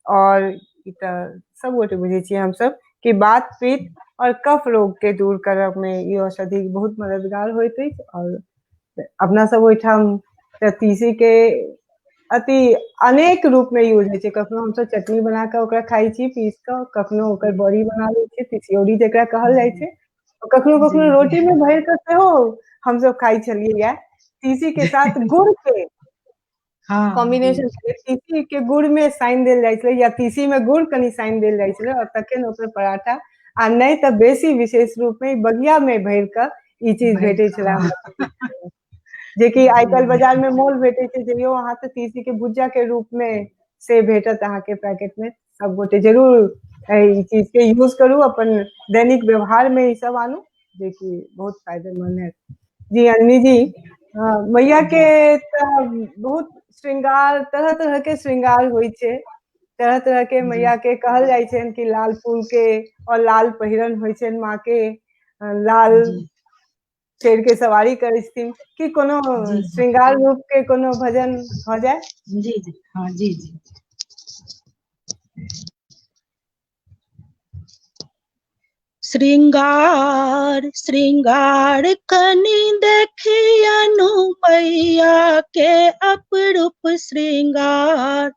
और ई तऽ सब गोटे बुझे छियै हम सब कि बात पित्त और कफ रोग के दूर करब में ई औषधि बहुत मददगार होइत अछि। और अपना सब ओहिठाम तीसी के अति अनेक रूप में यूज होइ छै, कखनो हम सब चटनी बना के ओकरा खाइ छी पीस के, कखनो ओकर बड़ी बना लै छियै तिसियौरी जेकरा कहल जाइ छै, कखनो कखनो रोटी में भरि के सेहो हम सब खाइ छलियै या तीसी के साथ गुड़ के कॉम्बिनेशन, तीसी के गुड़ में सानि देल जाइ छलै या तीसी में गुड़ कनि सानि देल जाइ छलै, और तखन ओकर पराठा आ नहीं तऽ बेसी विशेष रूप में बगिया में भरि के ई चीज भेटै छलै। जे कि आजकल बाजार में मोल भेटे छे, जइयो अहाँ तऽ तीसी के भुज्जा के रूप में से भेटत अहाँ के पैकेट में। सब गोटे जरूर ई चीज के यूज करू, अपन दैनिक व्यवहार में ई सब आनू, जे कि बहुत फायदेमंद है। जी अनवी जी, मैया के तऽ बहुत श्रृंगार, तरह तरह के श्रृंगार होइ छै, तरह तरह के मैया के कहल जाइ छनि कि लाल फूल के और लाल पहिरन होइ छनि माँ के, लाल शेर के सवारी करै छथिन, कि कोनो जी। श्रृंगार रूप के कोनो भजन हो जाए? जी जी हाँ जी जी। श्रृंगार श्रृंगार कनि देखियनु मैया के अपरूप श्रृंगार,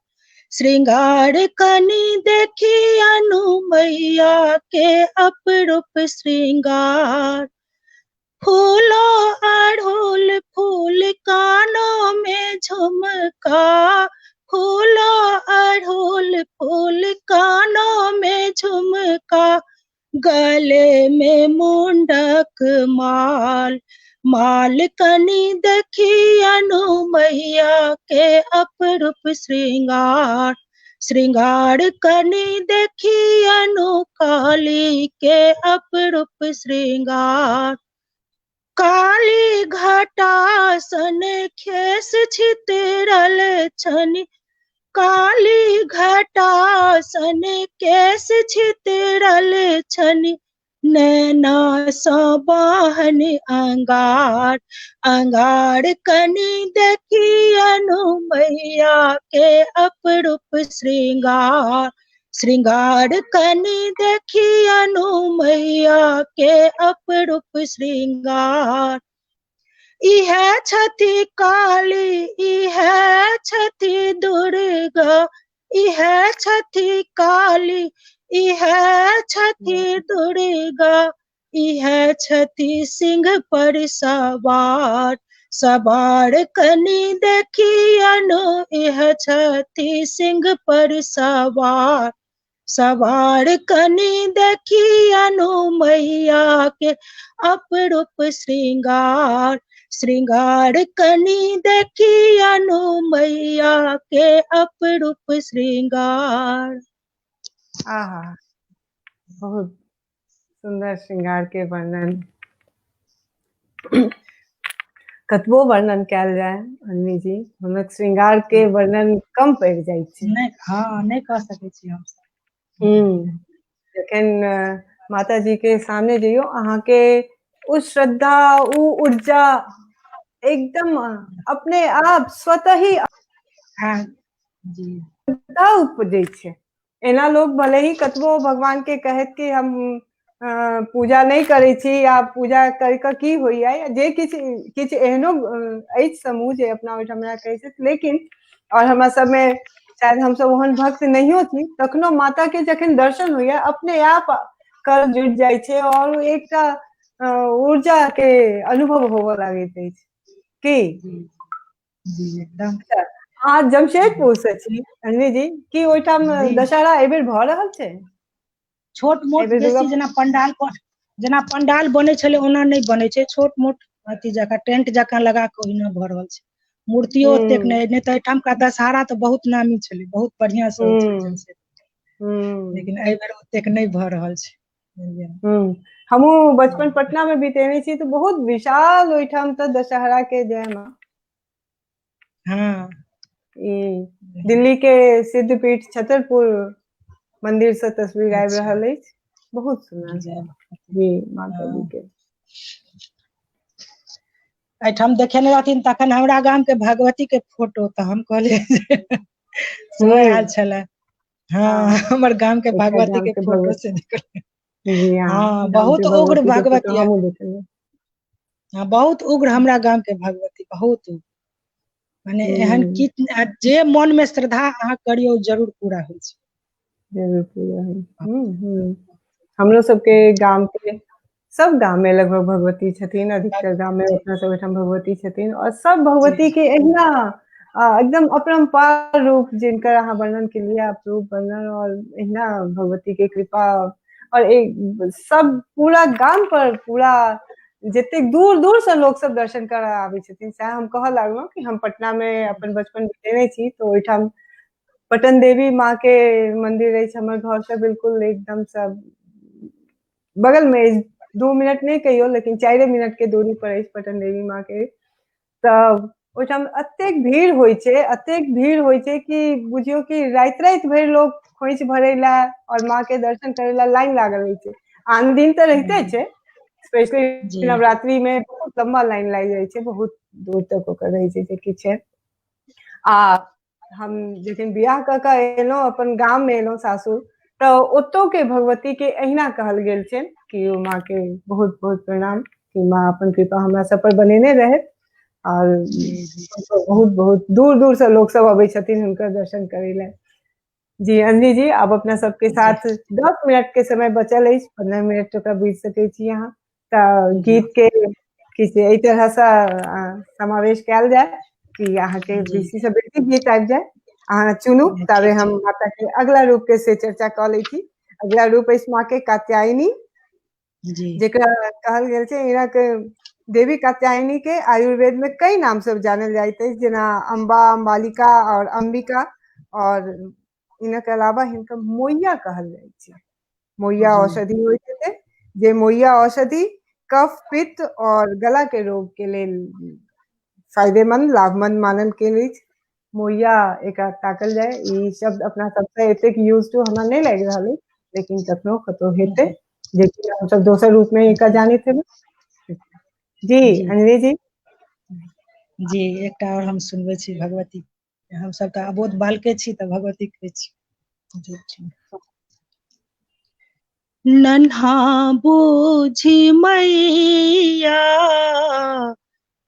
श्रृंगार कनि देखियनु मैया के अपरूप श्रृंगार। फूलों अड़हुल फूल कानों में झुमका, फूलों अड़हुल फूल कानों में झुमका, गले में मुंडक माल, माल कनि देखियनु मैया के अपरूप श्रृंगार, श्रृंगार कनि देखियनु काली के अपरूप श्रृंगार। काली घटासन खेस छितरल छनि, काली घटासन केस छितरल छनि, नैना सँ बाहन अंगार, अंगार कनि देखियनु मैया के अपरूप श्रृंगार, श्रृंगार कनि देखियनु मैया के अपरूप श्रृंगार। इहे छथि काली इहे छथि दुर्गा, इहे छथि काली इहे छथि दुर्गा, इहे छथि सिंह पर सवार, सवार कनि देखियनु इहे छथि सिंह पर सवार, सवार कनि देखियनु मैया के अपरूप श्रृंगार, श्रृंगार कनि देखियनु मैया के अपरूप श्रृंगार। आहा, बहुत सुंदर श्रृंगार के वर्णन। कतबो वर्णन कयल जाय अन्वी जी, हुनक श्रृंगार के वर्णन कम पड़ जाइ छै। नहीं हाँ नहीं कह सकै छी हम सब। जखन माता जी के सामने जइयो, अहाँ के उ श्रद्धा उ ऊर्जा एकदम अपने आप स्वतः ही हाँ जी उपजै छै। एना लोग भले ही कतबो भगवान के कहत कि हम पूजा नहीं करै छी या पूजा कर के की होइया, जे किछ एहनो अछि समूह जे अपना ओहिठाम हमरा कहै छथि, लेकिन और हमरा सब में शायद हम सब ओहन भक्त नहियो छी, तखनो माता के जखन दर्शन होइया अपने आप कर जुट जाइ छै और एकटा ऊर्जा के अनुभव होबऽ लागैत अछि की। जी एकदम। अहाँ जमशेदपुर से छी अन्वी जी, की ओहिठाम जी। दशहरा एहिबेर भऽ रहल छै? छोट मोट एहिबेर बेसी दुर्गा जेना पंडाल बने छले ओना नहीं बने छै, छोट मोट अथी जगह टेंट जगह लगा के ओहिना भऽ रहल छै। मूर्तियो ओतेक नहीं तऽ एहिठाम का दशहरा तऽ बहुत नामी छलै, बहुत बढ़िया से होइ छलै जमशेदपुर, लेकिन एहि बेर ओतेक नहीं भऽ रहल छै। हमहूँ बचपन पटना में बितेने छी, तो बहुत विशाल ओहिठाम तऽ दशहरा के जयमा। हाँ दिल्ली के सिद्धपीठ छतरपुर मंदिर से तस्वीर आबि रहल अछि, बहुत सुंदर जी माता जी के। एहिठाम देखेने रहथिन तखन हमरा गाम के भगवती के फोटो, तऽ हम कहलियै सेहो आयल छले। हाँ हमर गाम के भगवती के फोटो से जी हाँ बहुत उग्र भगवती है। हाँ बहुत उग्र हमरा गाम के भगवती, बहुत उग्र, माने एहन की जे मन में श्रद्धा अहाँ करियौ जरूर पूरा होइ छै। जरूर पूरा होइ। हमरो सबके गाम के सब गाम में लगभग भगवती छथिन, अधिकतर गाम में अपना सब ओहिठाम भगवती छथिन, और सब भगवती के अहिना एकदम अपरंपार रूप जिनकर अहाँ वर्णन के लिए अपूर्व वर्णन, और अहिना भगवती के कृपा और एक सब पूरा गाम पर पूरा जते दूर दूर से लोग सब दर्शन कर आबै छथिन। सएह हम कहऽ लागलहुँ कि हम पटना में अपन बचपन बितेने छी, तो ओहिठाम पटन देवी माँ के मंदिर अछि हमर घर से बिल्कुल एकदम से बगल में, 2 मिनट नहीं कहियो लेकिन 4 मिनट के दूरी पर अछि पटन देवी माँ के। तऽ ओहिठाम अतेक भीड़ होइ छै, अतेक भीड़ होइ छै कि बुझियौ कि राति राति भरि लोग खोइछ भरे ला और माँ के दर्शन करे ला लाइन लागल रहै छै। आन दिन तऽ रहिते छै, स्पेशली जी नवरात्रि में बहुत लंबा लाइन लागि जाइ छै, बहुत दूर तक ओकर रहै छै जेकि छै। आ हम जखन बियाह कऽ कऽ एलहुँ अपन गाम में एलहुँ सासुर, तऽ ओतौ के भगवती के अहिना कहल गेल छै कि ओ माँ के बहुत बहुत प्रणाम, कि माँ अपन कृपा हमरा सब पर बनेने रहथि। और जी जी बहुत बहुत दूर दूर से लोग सब अबै छथिन हुनकर दर्शन करे ला। जी अंजलि जी, आब अपना सबके जी साथ 10 मिनट के समय बचल अछि, 15 मिनट ओकरा बुझि सकै छी अहाँ। तऽ जी गीत के किछु एहि तरह से समावेश कयल जाय कि अहाँके जी बेसी से बेसी गीत आबि जाय, अहाँ चुनू, ताबे ठीक हम छै। माता के अगला रूप के से चर्चा कऽ लै छी। अगला रूप अछि माँ के कात्यायनी, जी जेकरा कहल गेल छै इनक देवी कात्यायनी के आयुर्वेद में कई नाम से जानल जाइत अछि, जेना अम्बा, अम्बालिका और अंबिका, और इनके अलावा हिनका मोइया कहल जाइ छै। मोइया जी औषधि होइत छै, जे मोइया औषधि कफ, पित्त और गला के रोग के लेल फायदेमंद लाभमंद मानल गेल अछि। मोइया एकरा ताकल जाय, ई शब्द अपना सबसे एतेक यूज टू हमरा नहीं लागि रहल अछि, लेकिन कखनो कतौ हेतै, जी जेकि हम सब दोसर रूप में एकर जानैत हेबै। जी अंजलि जी। जी एकटा और हम सुनबै छी भगवती, हमसब तऽ अबोध बालके छी तऽ भगवती कहै छी। नन्हा बूझी मैया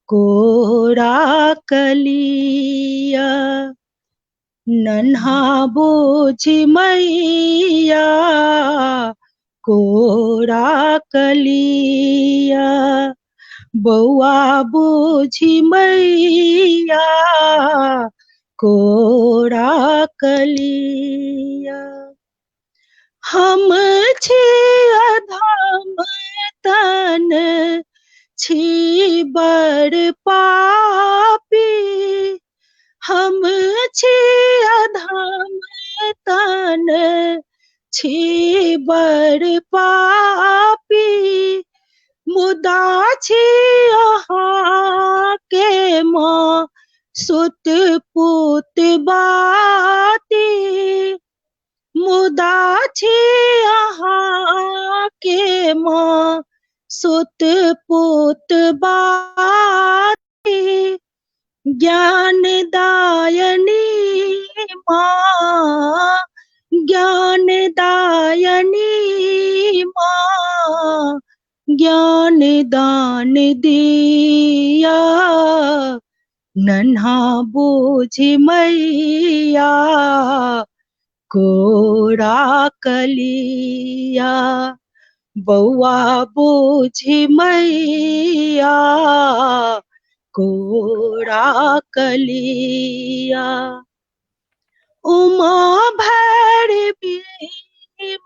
कोरा कलिया, नन्हा बूझी मैया कोरा कलिया, बौआ बूझी मैया कोरा कलिया। हम छी अधम तन छी बड़ पापी, हम छी अधम तन छी बड़ पापी, मुदा छी अहाँ के माँ सुत पुत बाती, मुदा छी अहाँ के माँ सुत पुत बाती, ज्ञान दायनी माँ, ज्ञान दायनी माँ, ज्ञान दान दिया, नन्हा बूझी मैया कोरा कलिया, बौआ बूझी मैया कोरा कलिया। उमा भैरवी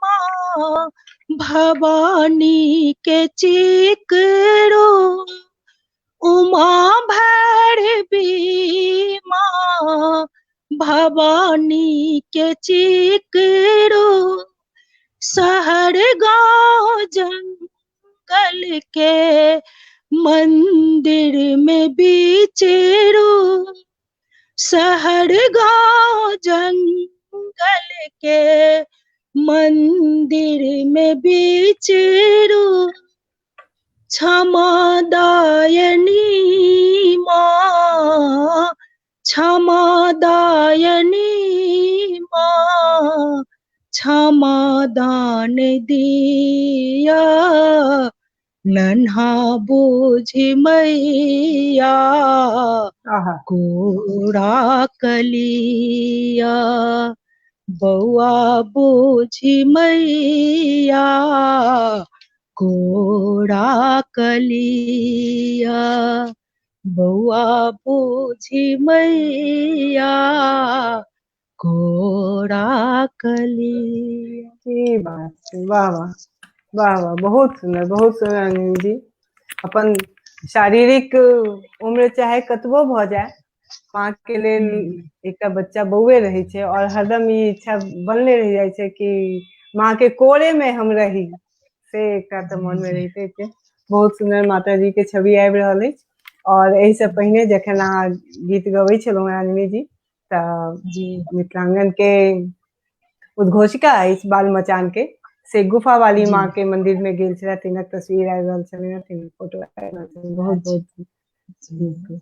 माँ भवानी के चिकरो, उमा भैरवी माँ भवानी के चिकरो, शहर गांव जंगल के मंदिर में बिचरो, शहर गांव जंगल के मंदिर में बिचरो, क्षमा दायनी माँ, क्षमा दायनी माँ, क्षमा दान दिया, नन्हा बूझी मैया आहा, कोरा कलिया, बौआ बूझी मैया कोरा कलिया, बौआ बूझी मैया कोरा कलिया। की बात है, वाह वाह वाह वाह, बहुत सुंदर अंजलि जी। अपन शारीरिक उम्र चाहे कतबो भ जाए, माँ के लेल एकटा बच्चा बौए रहे छे और हरदम ई इच्छा बनले रह जाए छे कि माँ के कोरे में हम रही, से एकटा त मन में रहते छे। बहुत सुंदर माता जी के छवि आबि रहल अछि। और एहि से पहिने जखन अहाँ गीत गबै छलहुँ अंजनी जी, त जी मिथिलांगन के उद्घोषिका अछि बाल मचान के, से गुफा वाली जी माँ के मंदिर में गेल छला, तिनक तस्वीर आबि रहल छलै, तिनक फोटो आबि रहल छलै, बहुत अच्छा बहुत जी नीक। जी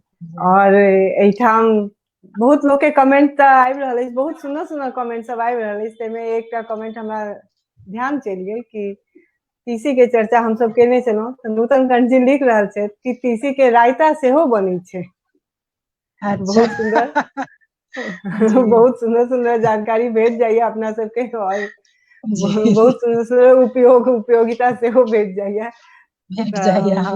और एहिठाम बहुत लोग के कमेंट त आबि रहल अछि, बहुत सुंदर सुंदर कमेंट सब आबि रहल अछि। ताहिमे एकटा कमेंट हमरा ध्यान चलि गेल कि तीसी के चर्चा हम सब केने छलहुँ, तऽ नूतन कंठ जी लिख रहल छथि कि तीसी के रायता सेहो बनै छै। अच्छा बहुत सुंदर जी बहुत सुंदर सुंदर जानकारी भेट जाइए अपना सबके, और जी बहुत सुंदर सुंदर उपयोगिता सेहो भेट जाइए। भेट जाइए तऽ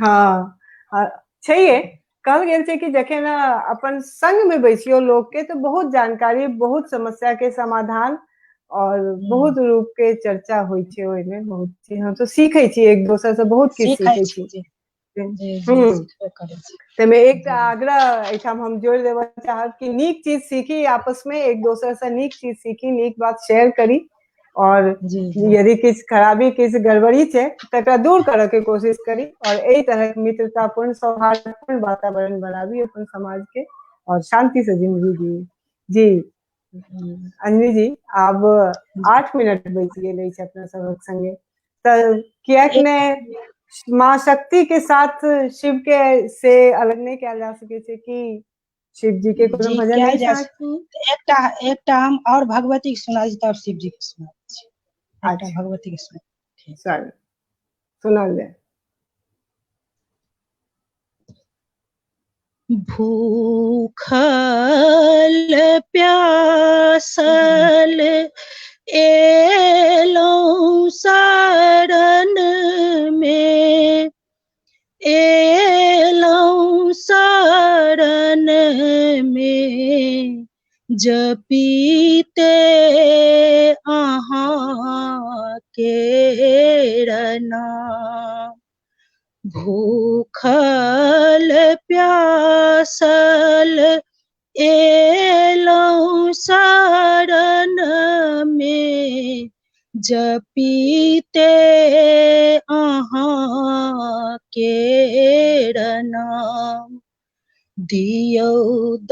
हाँ हाँ, छैहे। कहल गेल छै कि जखन अपन संग में बैसियो लोग के, तो बहुत जानकारी, बहुत समस्या के समाधान और बहुत रूप के चर्चा होइ छै। ओहिमे बहुत चीज हम सब सीखै छी, एक दोसर से बहुत किछु सीखै सीखै छी छी। जी जी जी हम्म सीखबे करै छी ताहिमे एकटा जी आग्रह एहिठाम हम जोड़ि देबऽ चाहब कि नीक चीज सीखी, आपस में एक दोसर से नीक चीज सीखी, नीक बात शेयर करी, और जी जी यदि किछु खराबी, किछु गड़बड़ी छै तकरा दूर करऽ के कोशिश करी, और एहि तरह के मित्रतापूर्ण, सौहार्दपूर्ण वातावरण बनाबी अपन समाज के, और शांति से जिंदगी जी। जी अंजनी जी, आब 8 मिनट बचि गेल अछि अपना सबक संगे, तऽ किएक एक ने माँ शक्ति के साथ शिव के से अलग नहीं कयल जा सकै छै कि शिव जी के कोनो जी भजन कयल नहीं जा चाहती? एकटा एकटा हम और भगवती के सुना दी, तब शिव जी के सुना दी, एकटा अच्छा भगवती के सुना दी। चल सुनल जाए। भूखल प्यासल एलौं शरण में, एलौं शरण में, जपीते अहाँ केर नाम। भूखल प्यासल एलौं शरण में, जपीते अहाँ केर नाम। दियौ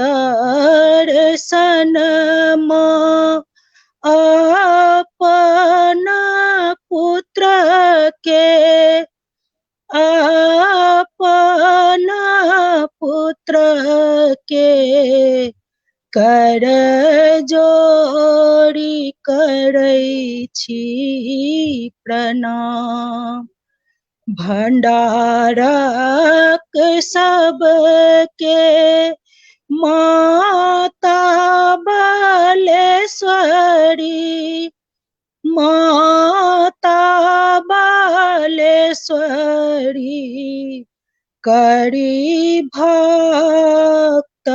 दर्शन माँ अपन पुत्र के, अपन पुत्र के, कर जोड़ी करै छी प्रणाम। भंडारक सबके माता बालेश्वरी, माता बालेश्वरी, करी भक्त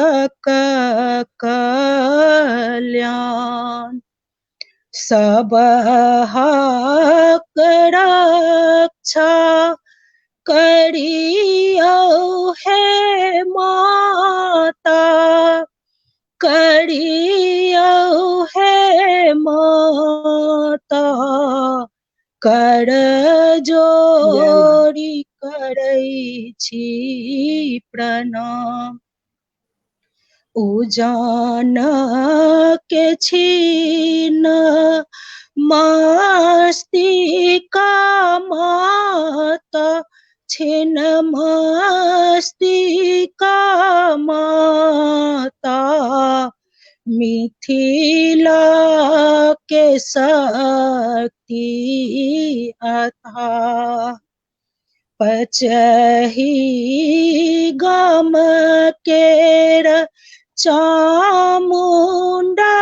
कल्याण। सब हक रक्षा करियौ हे माता, करियौ हे माता, कर जोड़ी करै छी प्रणाम। उजान के छीन मस्तिका माता, छिन मस्तिका माता, मिथिला के शक्ति अथाह। पचही गाम केर चामुंडा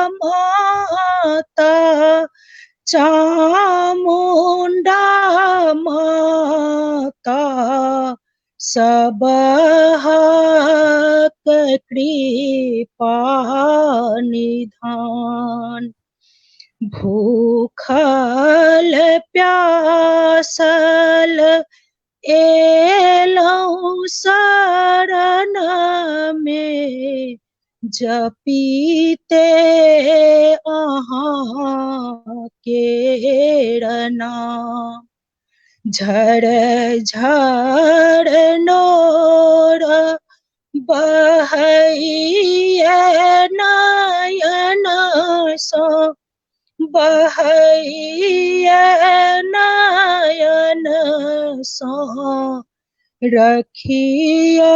माता, चामुंडा माता, सब हक कृपा निधान। भूखल प्यासल एलौं शरण में जपीते अहाँ केर नाम। झर झर नोर बहैया नयन सँ बहैया नयन सँ रखिया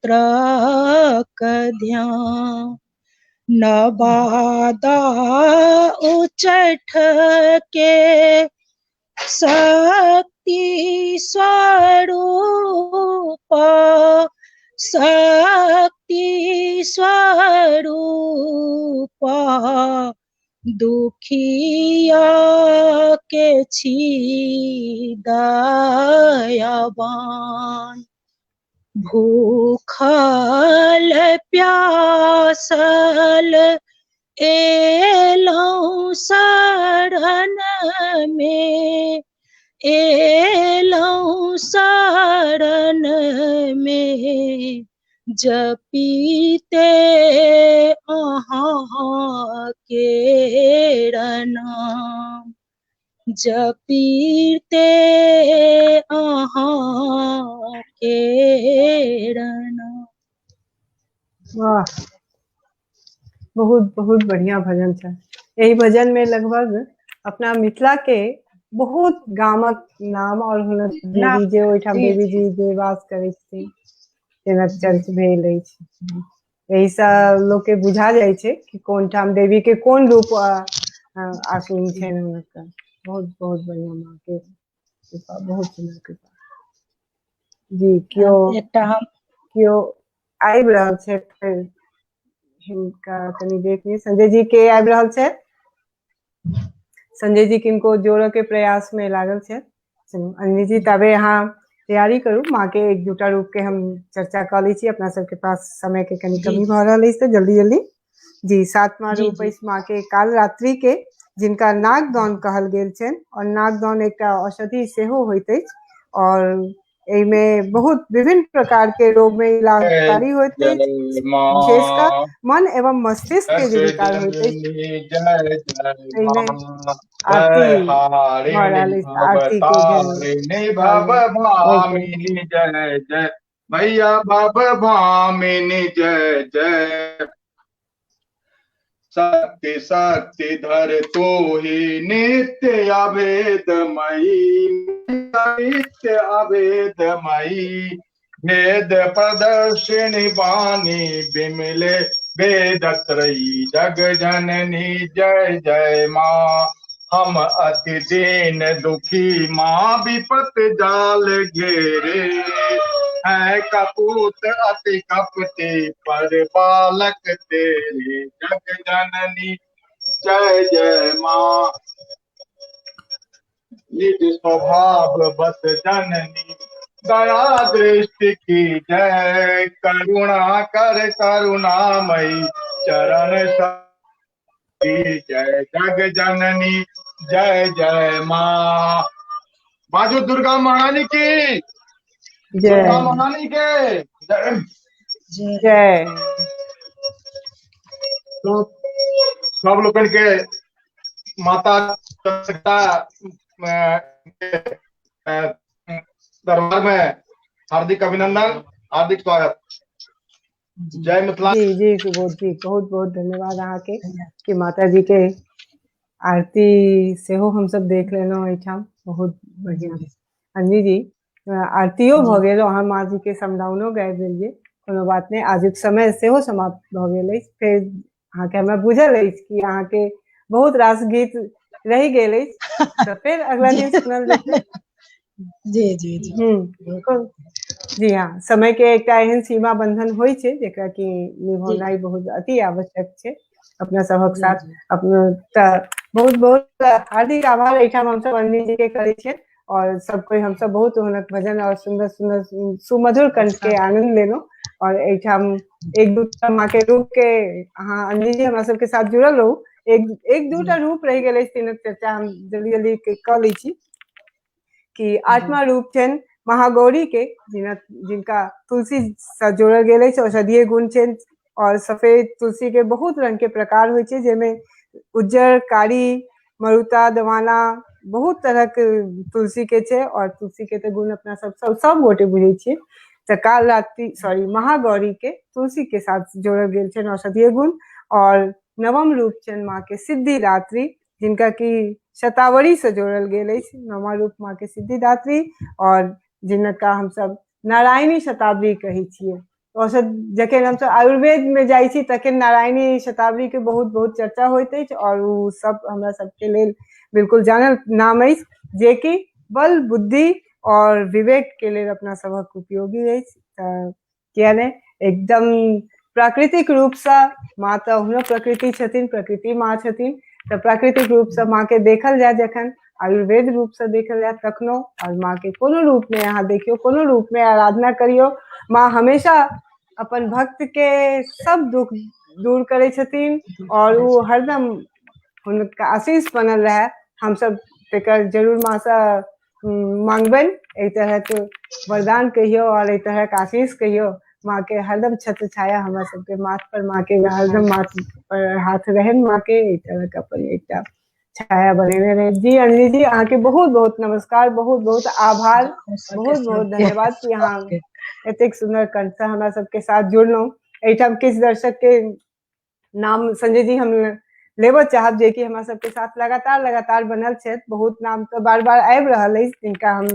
पुत्रक ध्यान। नवादा उचठ के शक्ति स्वरूप शक्ति स्वरूप दुखिया के छी दयावान। भूखल प्यासल एलौं शरण में एलौं शरण में जपीते अहाँ केर नाम। जपीते अहाँ केर नाम। वाह, बहुत बहुत बढ़िया भजन छै। यही भजन में लगभग अपना मिथिला के बहुत गामक नाम और हुनक देवी जे ओहिठाम देवी जी जे वास करै छथिन जनक चर्च भेल अछि। यही सब लोग के बुझा जाय छै कि कोन ठाम देवी के कोन रूप आसीन छै हुनकर। बहुत बहुत बढ़िया माँ के कृपा, बहुत सुंदर कृपा। जी कियो आबि रहल छै, फिर हिनका कनी देखिए। संजय जी के आबि रहल छै। संजय जी किनको जोड़े के प्रयास में लागल छै। अंजलि जी तबे यहाँ तैयारी करू, माँ के एक दूटा रूप के हम चर्चा कर ली छी। अपना सबके पास समय के कनी कमी भ रहल अछि तो जल्दी जल्दी। जी, सातवां रूप अछि माँ के काल रात्रि के, जिनका नागदान कहल गेल छनि। और नागदान एकटा औषधि सेहो होइत अछि और एहिमे बहुत विभिन्न प्रकार के रोग में लाभकारी होइत अछि, विशेषकर मन एवं मस्तिष्क के जे विकार होइत अछि। एहिमे आरती भऽ रहल अछि, आरती के ध्यान भव भामिनी जय जय भैया भव भामिनी जय जय। शक्ति शक्ति धर तू ही नित्य अभेदमयी नित्य अभेदमयी। वेद प्रदर्शिनी वाणी विमले वेद त्रयी जग जननी जय जय माँ। हम अति दीन दुखी माँ विपत जाल घेरे है कपूत अति कपटी पर बालक तेरे जग जननी जय जय माँ। निज स्वभाव बस जननी दया दृष्टि की जय। करुणा कर करुणामयी चरण जय जग जननी जय जय माँ। बाजू दुर्गा महारानी की, दुर्गा महारानी के जय। तो सब लोग के माता दरबार में हार्दिक अभिनंदन, हार्दिक स्वागत। जय मिथिला। जी जी सुबोध जी, बहुत बहुत धन्यवाद अहाँ के कि माता जी के आरती सेहो हम सब देख लेलहुँ एहिठाम। बहुत बढ़िया। अंजलि जी, आरतियो भ गेल, अहाँ माँ जी के समदाउनो गाबि देलियै, कोनो बात नहीं। आजुक समय सेहो समाप्त भ गेल अछि। फेर अहाँ के हमरा बुझल अछि कि अहाँ के बहुत रास गीत रहि गेल अछि, तो फिर अगला दिन सुनल जेतै। जी जी जी जी हाँ, समय के एकटा एहन सीमा बंधन होइ छै जेकरा कि निभानाइ बहुत अति आवश्यक छै अपना सबक साथ। अपना बहुत बहुत हार्दिक आभार एहिठाम हम सब अंजलि जी के करै छियै। और सब कोई हम सब बहुत हुनक भजन और सुंदर सुंदर सुमधुर कंठ के आनंद लेलहुँ। और एहिठाम एक दूटा माँ के रूप के अहाँ अंजलि जी हमरा सबके साथ जुड़ल रहू। एक दूटा रूप रहि गेल अछि, तिनक चर्चा हम जल्दी जल्दी क लै छी। कि आठवां रूप छन महागौरी के जिनका तुलसी से जोड़ल गेल अछि। औषधीय गुण छन और सफेद तुलसी के बहुत रंग के प्रकार होइ छै, जेमे उज्जर, कारी, मरुता, दवाना बहुत तरह के तुलसी के छै। और तुलसी के तो गुण अपना सब गोटे बुझे छियै। तो काल रात्रि महागौरी के तुलसी के साथ जोड़ल गेल छन औषधीय गुण। और नवम रूप छन माँ के सिद्धिदात्री, जिनका की शतावरी से जोड़ल गेल अछि। नवमा रूप माँ के सिद्धिदात्री और जिनका हम सब नारायणी शतावरी कहै छियै। औषध जखन हम सब आयुर्वेद में जाइ छी तखन नारायणी शतावरी के बहुत बहुत चर्चा होइत अछि। और उ सब हमरा सबके लेल बिल्कुल जानल नाम अछि, जे कि बल, बुद्धि और विवेक के लेल अपना सबक उपयोगी अछि। किया ने एकदम प्राकृतिक रूप से माँ तो हुनो प्रकृति छथिन, प्रकृति माँ छथिन। तो प्राकृतिक रूप से माँ के देखल जाए जखन, आयुर्वेद रूप से देखल जाए तखनो, और माँ के कोनो रूप में अहाँ देखियो, कोनो रूप में आराधना करियो, माँ हमेशा अपन भक्त के सब दुख दूर करे छथिन। और वो हरदम उनका आशीष बनल रहे। हम सब तेकर जरूर माँ से मांगबन, एहि तरह के वरदान कहियो और एहि तरह के आशीष कहियो। माँ के हरदम छत्र छाया हमरा सबके माथ पर, माँ के हरदम माथ पर हाथ रहन माँ के, एहि तरह के अपन एकटा छाया बनेने रहे। जी अंजलि जी, अहाँ के बहुत बहुत नमस्कार, बहुत बहुत आभार, बहुत बहुत धन्यवाद कि अहाँ एतेक सुंदर कंठ से हमरा सबके साथ जुड़लहुँ। एहिठाम किछु दर्शक के नाम संजय जी हम लेबऽ चाहब, जे कि हमरा सबके साथ लगातार बनल छथि। बहुत नाम तो बार बार आबि रहल अछि, जिनका हम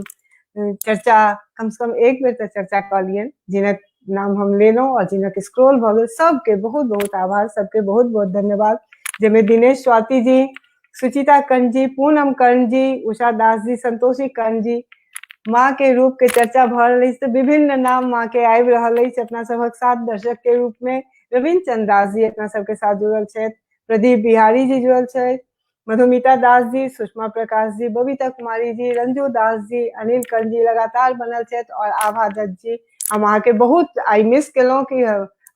चर्चा कम से कम एक बेर तो चर्चा कऽ लियन, जिनक नाम हम लेलहुँ और जिनक स्क्रॉल भऽ गेल। सबके बहुत बहुत आभार, सबके बहुत बहुत धन्यवाद। जिनमें दिनेश स्वाति जी, सुचिता कर्ण जी, पूनम कर्ण जी, उषा दास जी, संतोषी कर्ण जी, माँ के रूप के चर्चा भऽ रहल अछि। तो विभिन्न नाम माँ के आबि रहल अछि अपना सबक साथ दर्शक के रूप में। रविन्द्र चंद्र दास जी अपना सबके साथ जुड़ल छथि, प्रदीप बिहारी जी जुड़ल छथि, मधुमिता दास जी, सुषमा प्रकाश जी, बबीता कुमारी जी, रंजू दास जी, अनिल कर्ण जी लगातार बनल छथि। और आभा दत्त जी, हम अहाँ के बहुत आई मिस केलहुँ कि,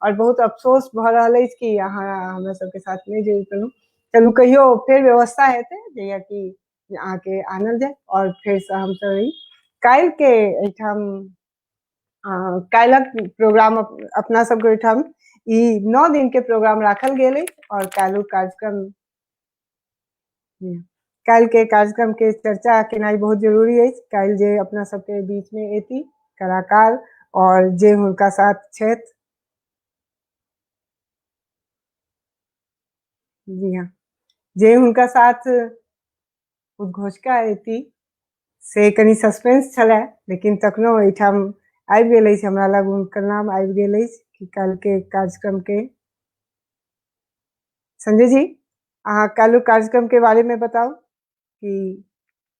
और बहुत अफसोस भऽ रहल अछि कि अहाँ हमरा सबके साथ नहीं जुड़ि पेलहुँ। चलू कहियो फेर व्यवस्था हेतै जहिया कि अहाँ के आनल जाय। और फेर से हम सब काल्हि के एहिठाम काल्हिक प्रोग्राम अपना सबके ओहिठाम ई 9 दिन के प्रोग्राम राखल गेल अछि। और काल्हि के कार्यक्रम के चर्चा केनाइ बहुत जरूरी अछि। काल्हि जे अपना सबके बीच में एती कलाकार और जे हुनका साथ छथि, जी हाँ, जे हुनका साथ उद्घोषका एती से कनी सस्पेंस छलै, लेकिन तखनो एहिठाम आबि गेल अछि, हमरा लग हुनकर नाम आबि गेल अछि कि काल्हि के कार्यक्रम के। संजय जी, अहाँ काल्हि कार्यक्रम के बारे में बताउ कि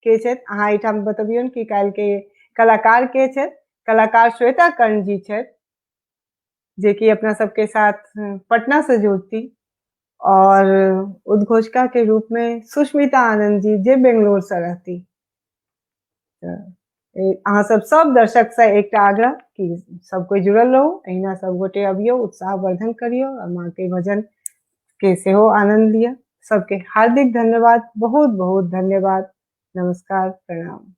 के छथि। अहाँ एहिठाम बतबियौन कि काल्हि के कलाकार के छथि। कलाकार श्वेता कर्ण जी छथि, जे कि अपना सबके साथ पटना से जुड़ती। और उद्घोषका के रूप में सुष्मिता आनंद जी, जे बेंगलोर से रहती। अहाँ सब दर्शक से एकटा आग्रह कि सब कोई जुड़ल रहू, अहिना सब गोटे अबियौ, उत्साह वर्धन करियौ और माँ के भजन के सेहो आनंद लिया। सबके हार्दिक धन्यवाद, बहुत बहुत धन्यवाद, नमस्कार, प्रणाम।